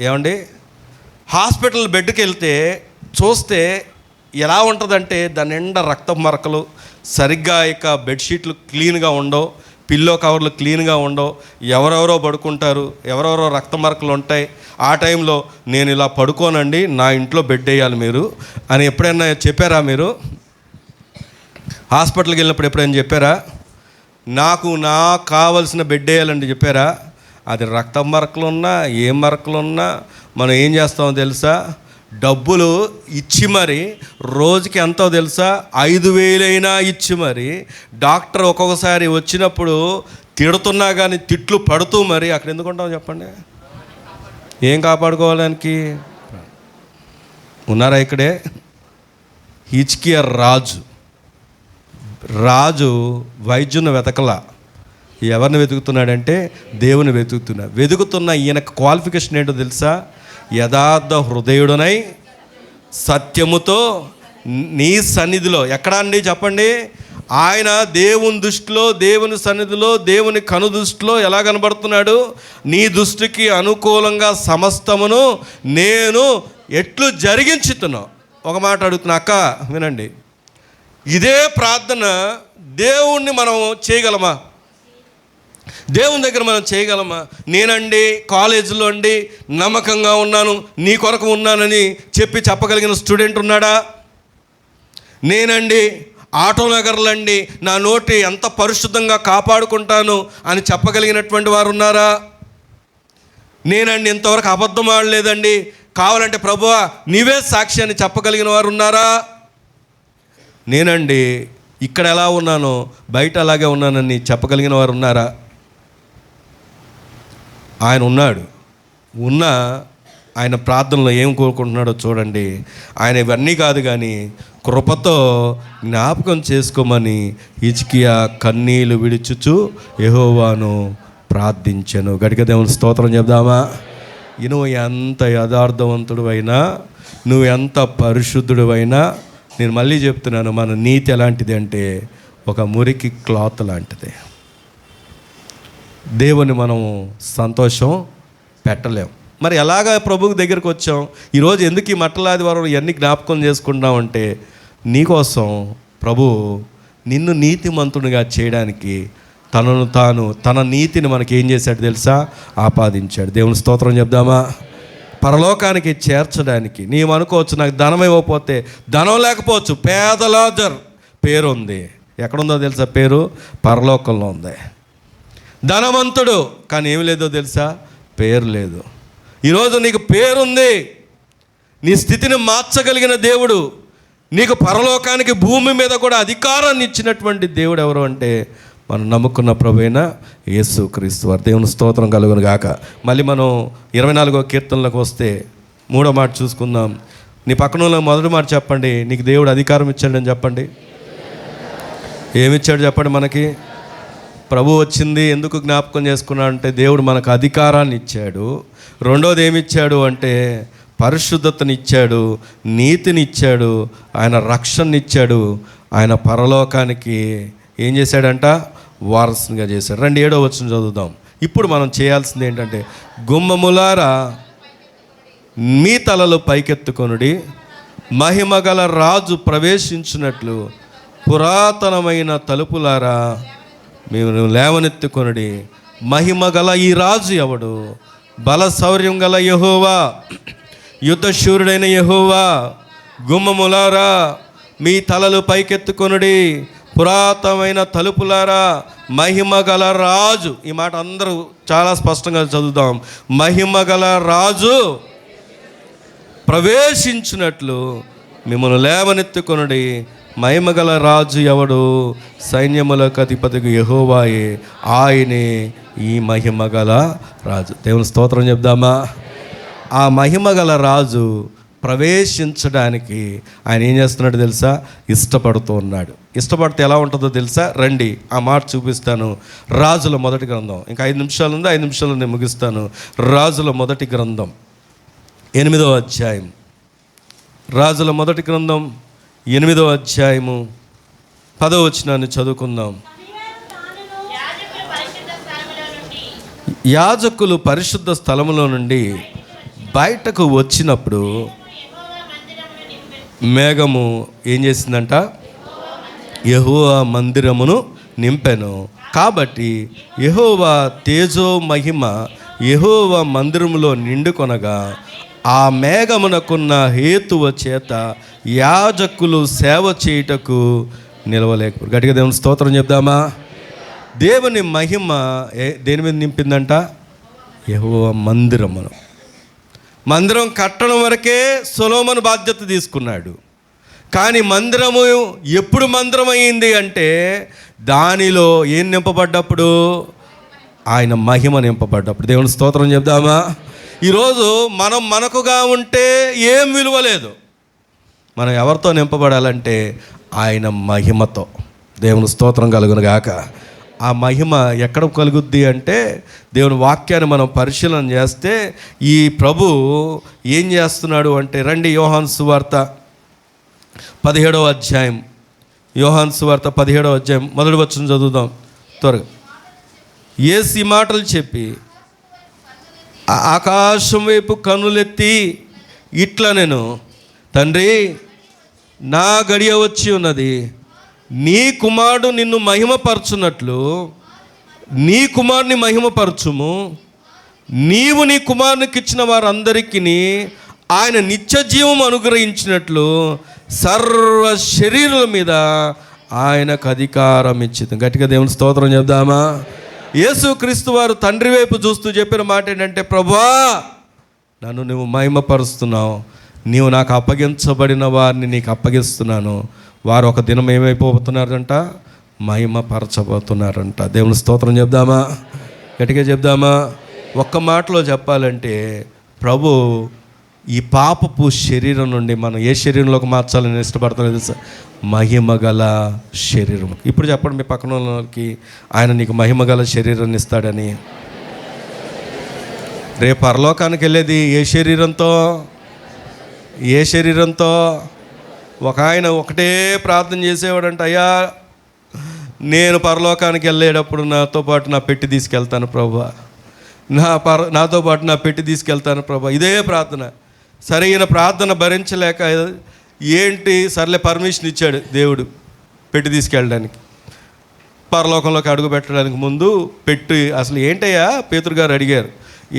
ఏమండి, హాస్పిటల్ బెడ్కి వెళ్తే చూస్తే ఎలా ఉంటుందంటే దాని నిండా రక్తం మరకలు, సరిగ్గా ఇక బెడ్షీట్లు క్లీన్గా ఉండవు, పిల్లో కవర్లు క్లీన్గా ఉండవు, ఎవరెవరో పడుకుంటారు, ఎవరెవరో రక్త మరకలు ఉంటాయి. ఆ టైంలో నేను ఇలా పడుకోనండి, నా ఇంట్లో బెడ్ వేయాలి మీరు అని ఎప్పుడైనా చెప్పారా? మీరు హాస్పిటల్కి వెళ్ళినప్పుడు ఎప్పుడైనా చెప్పారా? నాకు కావలసిన బెడ్ వేయాలండి చెప్పారా? అది రక్త మరకలున్నా ఏ మరకలున్నా మనం ఏం చేస్తామో తెలుసా? డబ్బులు ఇచ్చి మరి, రోజుకి ఎంతో తెలుసా? 5,000 ఇచ్చి మరి, డాక్టర్ ఒక్కొక్కసారి వచ్చినప్పుడు తిడుతున్నా కానీ తిట్లు పడుతూ మరి అక్కడ ఎందుకు ఉంటామో చెప్పండి? ఏం కాపాడుకోవడానికి ఉన్నారా? ఇక్కడే హిజ్కియా రాజు వైద్యుని వెతకలా. ఎవరిని వెతుకుతున్నాడంటే దేవుని వెతుకుతున్న ఈయనకు క్వాలిఫికేషన్ ఏంటో తెలుసా? యథార్థ హృదయుడనై సత్యముతో నీ సన్నిధిలో. ఎక్కడ అండి చెప్పండి? ఆయన దేవుని దృష్టిలో, దేవుని సన్నిధిలో, దేవుని కను దృష్టిలో ఎలా కనబడుతున్నాడు? నీ దృష్టికి అనుకూలంగా సమస్తమును నేను ఎట్లు జరిగించుతున్నావు. ఒక మాట అడుగుతున్నా అక్క, వినండి. ఇదే ప్రార్థన దేవుణ్ణి మనం చేయగలమా? దేవుని దగ్గర మనం చేయగలమా? నేనండి కాలేజీలో అండి నమ్మకంగా ఉన్నాను, నీ కొరకు ఉన్నానని చెప్పగలిగిన స్టూడెంట్ ఉన్నాడా? నేనండి ఆటో నగర్లో అండి నా నోటి ఎంత పరిశుద్ధంగా కాపాడుకుంటాను అని చెప్పగలిగినటువంటి వారు ఉన్నారా? నేనండి ఇంతవరకు అబద్ధం ఆడలేదండి, కావాలంటే ప్రభువా నీవే సాక్షి అని చెప్పగలిగిన వారు ఉన్నారా? నేనండి ఇక్కడ ఎలా ఉన్నానో బయట అలాగే ఉన్నానని చెప్పగలిగిన వారు ఉన్నారా? ఆయన ఉన్నాడు. ఆయన ప్రార్థనలో ఏం కోరుకుంటున్నాడో చూడండి. ఆయన ఇవన్నీ కాదు కానీ కృపతో జ్ఞాపకం చేసుకోమని హిజ్కియా కన్నీళ్లు విడిచుచు యెహోవాను ప్రార్థించెను. గడిక దేవుని స్తోత్రం చెప్దామా? నువ్వు ఎంత యథార్థవంతుడు అయినా, నువ్వు ఎంత పరిశుద్ధుడు అయినా, నేను మళ్ళీ చెప్తున్నాను, మన నీతి ఎలాంటిది అంటే ఒక మురికి క్లాత్ లాంటిది. దేవుని మనం సంతోషం పెట్టలేం. మరి ఎలాగా ప్రభువు దగ్గరికి వచ్చాం? ఈరోజు ఎందుకు ఈ మట్టలాదివారం ఇవన్నీ జ్ఞాపకం చేసుకుంటామంటే నీకోసం ప్రభు నిన్ను నీతిమంతునిగా చేయడానికి తన నీతిని మనకి ఏం చేశాడు తెలుసా? ఆపాదించాడు. దేవుని స్తోత్రం చెప్దామా? పరలోకానికి చేర్చడానికి. నీవు అనుకోవచ్చు నాకు ధనం ఇవ్వకపోతే, ధనం లేకపోవచ్చు, పేదలాజర్ పేరు ఉంది. ఎక్కడుందో తెలుసా? పేరు పరలోకంలో ఉంది. ధనవంతుడు కానీ ఏమి లేదో తెలుసా? పేరు లేదు. ఈరోజు నీకు పేరుంది, నీ స్థితిని మార్చగలిగిన దేవుడు, నీకు పరలోకానికి భూమి మీద కూడా అధికారాన్ని ఇచ్చినటువంటి దేవుడు ఎవరు అంటే మనం నమ్ముకున్న ప్రభువైన యేసుక్రీస్తు వారు. దేవుని స్తోత్రం కలుగును గాక. మళ్ళీ మనం 24వ కీర్తనలకు వస్తే 3వ మాట చూసుకుందాం. నీ పక్కన మొదటి మాట చెప్పండి. నీకు దేవుడు అధికారం ఇచ్చాడని చెప్పండి. ఏమిచ్చాడు చెప్పండి? మనకి ప్రభు వచ్చింది ఎందుకు జ్ఞాపకం చేసుకున్నాడు అంటే దేవుడు మనకు అధికారాన్ని ఇచ్చాడు. రెండోది ఏమిచ్చాడు అంటే పరిశుద్ధతని ఇచ్చాడు, నీతిని ఇచ్చాడు, ఆయన రక్షణని ఇచ్చాడు, ఆయన పరలోకానికి ఏం చేశాడంట? వారసునిగా చేశాడు. 7వ వచనం చదువుదాం. ఇప్పుడు మనం చేయాల్సింది ఏంటంటే, గుమ్మములారా మీ తలలు పైకెత్తుకొనుడి, మహిమగల రాజు ప్రవేశించినట్లు పురాతనమైన తలుపులారా మేము లేవనెత్తుకొనుడి. మహిమగల ఈ రాజు ఎవడు? బల శౌర్యం గల యెహోవా, యుద్ధశూరుడైన యెహోవా. గుమ్మములారా మీ తలలు పైకెత్తుకొనుడి, పురాతనమైన తలుపులారా మహిమగల రాజు. ఈ మాట అందరూ చాలా స్పష్టంగా చదువుదాం. మహిమగల రాజు ప్రవేశించినట్లు మిమ్మల్ని లేవనెత్తుకొనుడి. మహిమగల రాజు ఎవడు? సైన్యములకు అధిపతికి యెహోవాయే, ఆయనే ఈ మహిమగల రాజు. దేవుని స్తోత్రం చెప్దామా? ఆ మహిమగల రాజు ప్రవేశించడానికి ఆయన ఏం చేస్తున్నాడు తెలుసా? ఇష్టపడుతూ ఉన్నాడు. ఇష్టపడితే ఎలా ఉంటుందో తెలుసా? రండి ఆ మాట చూపిస్తాను. రాజుల మొదటి గ్రంథం, ఇంకా 5 నిమిషాలు ఉంది, 5 నిమిషాలు నేను ముగిస్తాను. రాజుల మొదటి గ్రంథం 8వ అధ్యాయం. రాజుల మొదటి గ్రంథం 8వ అధ్యాయము 10వ వచనాన్ని చదువుకుందాం. యాజకులు పరిశుద్ధ స్థలములో నుండి బయటకు వచ్చినప్పుడు మేఘము ఏం చేసిందంట? యెహోవా మందిరమును నింపెను. కాబట్టి యెహోవా తేజో మహిమ యెహోవా మందిరములో నిండుకొనగా ఆ మేఘమునకున్న హేతువ చేత యాజకులు సేవ చేయుటకు నిలవలేకపోయారు. గట్టిగా దేవుని స్తోత్రం చెప్దామా? దేవుని మహిమ దేని మీద నింపిందంట? యెహోవా మందిరమును. మందిరం కట్టడం వరకే సొలొమోను బాధ్యత తీసుకున్నాడు. కానీ మందిరము ఎప్పుడు మందిరం అయ్యింది అంటే, దానిలో ఏం నింపబడ్డప్పుడు? ఆయన మహిమ నింపబడ్డప్పుడు. దేవుని స్తోత్రం చెప్దామా? ఈరోజు మనం మనకుగా ఉంటే ఏం విలువ లేదు. మనం ఎవరితో నింపబడాలంటే ఆయన మహిమతో. దేవుని స్తోత్రం కలుగును గాక. ఆ మహిమ ఎక్కడ కలుగుద్ది అంటే, దేవుని వాక్యాన్ని మనం పరిశీలన చేస్తే ఈ ప్రభు ఏం చేస్తున్నాడు అంటే, రండి యోహాను సువార్త 17వ అధ్యాయం. యోహాను సువార్త 17వ అధ్యాయం మొదటి వచనం చదువుదాం త్వరగా. యేసు ఈ మాటలు చెప్పి ఆకాశం వైపు కన్నులెత్తి ఇట్లా నేను, తండ్రి నా గడియ వచ్చి ఉన్నది, నీ కుమారుడు నిన్ను మహిమపరచున్నట్లు నీ కుమారుని మహిమపరచుము. నీవు నీ కుమారునికి ఇచ్చిన వారందరికీ ఆయన నిత్య జీవం అనుగ్రహించినట్లు సర్వ శరీరుల మీద ఆయనకు అధికారం ఇచ్చింది. గట్టిగా దేవుని స్తోత్రం చెప్దామా? యేసుక్రీస్తు వారు తండ్రి వైపు చూస్తూ చెప్పిన మాట ఏంటంటే, ప్రభువా నన్ను నువ్వు మహిమపరుస్తున్నావు, నీవు నాకు అప్పగించబడిన వారిని నీకు అప్పగిస్తున్నాను. వారు ఒక దినం ఏమైపోతున్నారంట? మహిమపరచబోతున్నారంట. దేవుని స్తోత్రం చెప్దామా? గట్టిగా చెప్దామా? ఒక్క మాటలో చెప్పాలంటే, ప్రభు ఈ పాపపు శరీరం నుండి మనం ఏ శరీరంలోకి మార్చాలని ఇష్టపడుతున్నా తెలుసా? మహిమగల శరీరం. ఇప్పుడు చెప్పండి మీ పక్కన వాళ్ళకి, ఆయన నీకు మహిమగల శరీరాన్ని ఇస్తాడని. రేపు పరలోకానికి వెళ్ళేది ఏ శరీరంతో? ఏ శరీరంతో? ఒక ఆయన ఒకటే ప్రార్థన చేసేవాడంట, అయ్యా నేను పరలోకానికి వెళ్ళేటప్పుడు నాతో పాటు నా పెట్టి తీసుకెళ్తాను ప్రభువా, నాతో పాటు నా పెట్టి తీసుకెళ్తాను ప్రభువా. ఇదే ప్రార్థన. సరైన ప్రార్థన భరించలేక ఏంటి సర్లే పర్మిషన్ ఇచ్చాడు దేవుడు పెట్టి తీసుకెళ్ళడానికి. పరలోకంలోకి అడుగు పెట్టడానికి ముందు పెట్టి అసలు ఏంటయ్యా పేతురు గారు అడిగారు,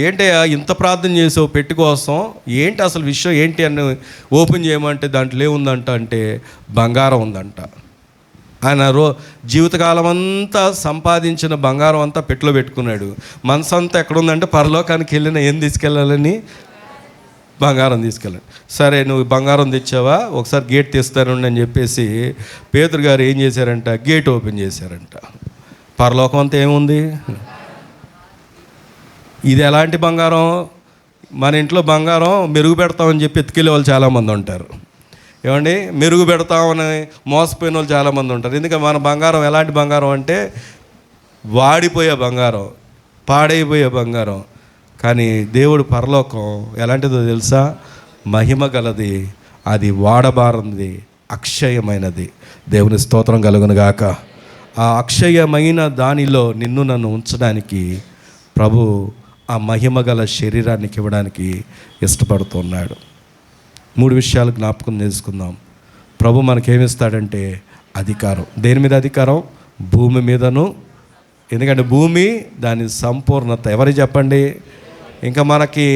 ఏంటయ్యా ఇంత ప్రార్థన చేసావు పెట్టి కోసం, ఏంటి అసలు విషయం ఏంటి అని ఓపెన్ చేయమంటే దాంట్లో ఏముందంట అంటే బంగారం ఉందంట. ఆయన జీవితకాలం అంతా సంపాదించిన బంగారం అంతా పెట్టిలో పెట్టుకున్నాడు. మనసు అంతా ఎక్కడుందంటే పరలోకానికి వెళ్ళిన ఏం తీసుకెళ్ళాలని? బంగారం తీసుకెళ్ళాడు. సరే నువ్వు బంగారం తెచ్చావా, ఒకసారి గేట్ తీస్తాను అని చెప్పేసి పేతురు గారు ఏం చేశారంట? గేట్ ఓపెన్ చేశారంట. పరలోకం అంతా ఏముంది? ఇది ఎలాంటి బంగారం? మన ఇంట్లో బంగారం మెరుగు పెడతామని చెప్పి ఎత్తుకెళ్ళే వాళ్ళు చాలామంది ఉంటారు. ఏమండి, మెరుగు పెడతామని మోసపోయిన వాళ్ళు చాలామంది ఉంటారు. ఎందుకంటే మన బంగారం ఎలాంటి బంగారం అంటే వాడిపోయే బంగారం, పాడైపోయే బంగారం. కానీ దేవుడు పరలోకం ఎలాంటిదో తెలుసా? మహిమ గలది, అది వాడబారంది, అక్షయమైనది. దేవుని స్తోత్రం కలుగును గాక. ఆ అక్షయమైన దానిలో నిన్ను నన్ను ఉంచడానికి ప్రభు ఆ మహిమ గల శరీరానికి ఇవ్వడానికి ఇష్టపడుతున్నాడు. 3 విషయాలు జ్ఞాపకం చేసుకుందాం. ప్రభు మనకేమిస్తాడంటే అధికారం. దేని మీద అధికారం? భూమి మీదను. ఎందుకంటే భూమి దాని సంపూర్ణత ఎవరు చెప్పండి? ఇంకా మనకి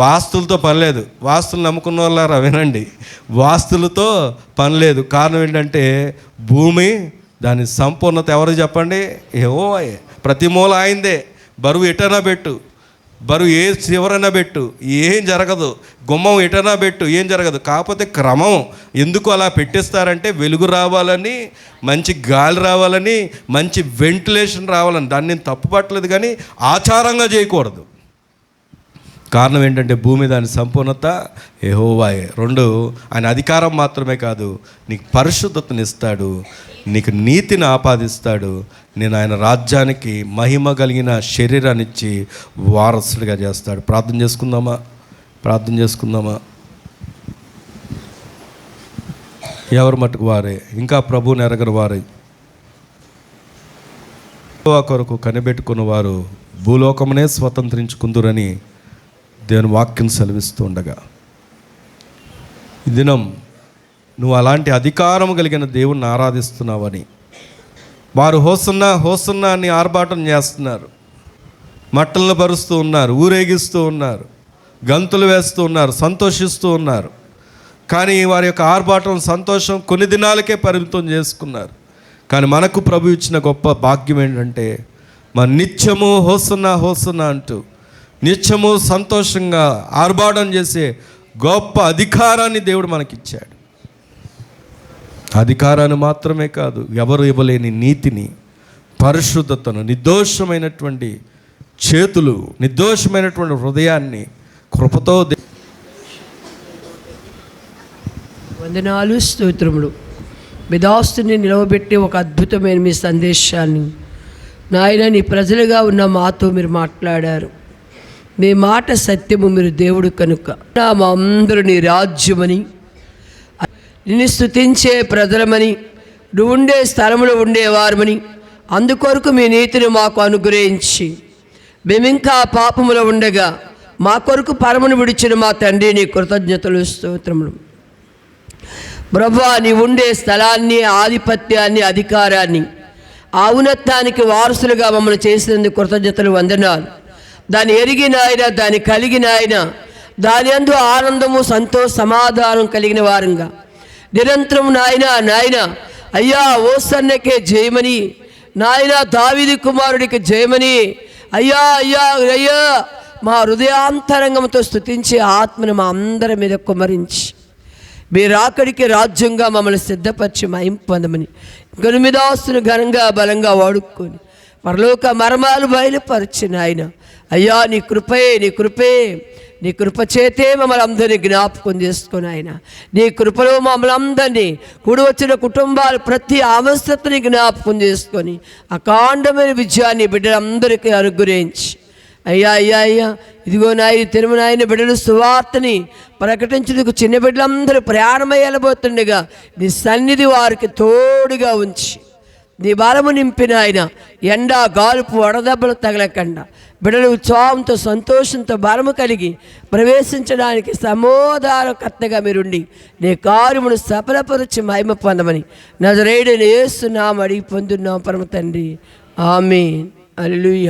వాస్తులతో పని లేదు. వాస్తులు నమ్ముకున్న వాళ్ళారా వినండి, వాస్తులతో పని లేదు. కారణం ఏంటంటే భూమి దాని సంపూర్ణత ఎవరు చెప్పండి? యెహోవాయే. ప్రతి మూల ఆయిందే. బరువు ఎటైనా పెట్టు, బరువు ఏ చివరైనా పెట్టు, ఏం జరగదు. గుమ్మం ఎటైనా పెట్టు, ఏం జరగదు. కాకపోతే క్రమం ఎందుకు అలా పెట్టిస్తారంటే వెలుగు రావాలని, మంచి గాలి రావాలని, మంచి వెంటిలేషన్ రావాలని. దాన్ని నేను తప్పుపట్టలేదు, కానీ ఆచారంగా చేయకూడదు. కారణం ఏంటంటే భూమి దాని సంపూర్ణత యెహోవాయే. 2, ఆయన అధికారం మాత్రమే కాదు, నీకు పరిశుద్ధతనిస్తాడు, నీకు నీతిని ఆపాదిస్తాడు. నేను ఆయన రాజ్యానికి మహిమ కలిగిన శరీరాన్ని ఇచ్చి వారసుడిగా చేస్తాడు. ప్రార్థన చేసుకుందామా? ఎవరు మట్టుకు వారే, ఇంకా ప్రభువుని ఎరగని వారే, కొరకు కనిపెట్టుకున్న వారు భూలోకమునే స్వతంత్రించుకుందురని దేవుని వాక్యం సెలవిస్తూ ఉండగా, ఈ దినం నువ్వు అలాంటి అధికారం కలిగిన దేవుణ్ణి ఆరాధిస్తున్నావని వారు హోసన్నా అని ఆర్భాటం చేస్తున్నారు, మట్టలను పరుస్తూ ఉన్నారు, ఊరేగిస్తూ ఉన్నారు, గంతులు వేస్తూ ఉన్నారు, సంతోషిస్తూ ఉన్నారు. కానీ వారి యొక్క ఆర్భాటం, సంతోషం కొన్ని దినాలకే పరిమితం చేసుకున్నారు. కానీ మనకు ప్రభు ఇచ్చిన గొప్ప భాగ్యం ఏంటంటే మన నిత్యము హోసన్నా అంటూ నిత్యము సంతోషంగా ఆర్భాటం చేసే గొప్ప అధికారాన్ని దేవుడు మనకిచ్చాడు. అధికారాన్ని మాత్రమే కాదు, ఎవరు ఇవ్వలేని నీతిని, పరిశుద్ధతను, నిర్దోషమైనటువంటి చేతులు, నిర్దోషమైనటువంటి హృదయాన్ని కృపతో వందనాలు, స్తోత్రములు. బిదాస్తుని నిలవబెట్టి ఒక అద్భుతమైన మీ సందేశాన్ని నాయన నీ ప్రజలుగా ఉన్న మాతో మీరు మాట్లాడారు. మీ మాట సత్యము, మీరు దేవుడు కనుక మా అందరూ నీ రాజ్యమని, నిన్ను స్తుతించే ప్రజలమని, నువ్వు ఉండే స్థలములో ఉండేవారమని, అందుకొరకు మీ నీతిని మాకు అనుగ్రహించి మేమింకా పాపములో ఉండగా మా కొరకు పరమును విడిచిన మా తండ్రి నీ కృతజ్ఞతలు, స్తోత్రములు. ప్రభువా, నీ ఉండే స్థలాన్ని, ఆధిపత్యాన్ని, అధికారాన్ని, ఆ ఔన్నత్యానికి వారసులుగా మమ్మల్ని చేసినందుకు కృతజ్ఞతలు, వందనాలు. దాన్ని ఎరిగిన ఆయన, దాన్ని కలిగిన ఆయన, దాని అందు ఆనందము, సమాధానం కలిగిన వారంగా నిరంతరం నాయన అయ్యా ఓసన్నకే జయమని, నాయన దావీదు కుమారుడికి జయమని, అయ్యా మా హృదయాంతరంగంతో స్తుతించే ఆత్మను మా అందరి మీద కుమ్మరించి మీరు అక్కడికి రాజ్యంగా మమ్మల్ని సిద్ధపరిచి మహిమ పొందమని గనుమిదాస్తును ఘనంగా బలంగా వాడుకొని పరలోక మర్మాలు బయలుపరిచిన ఆయన, అయ్యా నీ కృప చేతే మమ్మల్ని అందరినీ జ్ఞాపకం చేసుకొని ఆయన, నీ కృపలో మమ్మల్ని అందరినీ కూడి వచ్చిన కుటుంబాలు ప్రతి అవస్థతని జ్ఞాపకం చేసుకొని అకాండమైన విజయాన్ని బిడ్డలందరికీ అనుగ్రహించి, అయ్యా ఇదిగో నాయన తిరుమనాయన బిడ్డలు సువార్తని ప్రకటించేందుకు చిన్న బిడ్డలందరూ ప్రయాణమై వెళ్ళబోతుండగా నీ సన్నిధి వారికి తోడుగా ఉంచి నీ బలము నింపిన ఆయన, ఎండ గాలుపు వడదెబ్బలు తగలకుండా బిడ్డలు ఉత్సాహంతో, సంతోషంతో, బలము కలిగి ప్రవేశించడానికి సమాధానకర్తగా మీరుండి నీ కార్యమును సఫలపరిచి మహిమ పొందమని నజరేయుడైన యేసు నామమున అడిగి పొందున్నాం పరమ తండ్రి, ఆమేన్. హల్లెలూయా.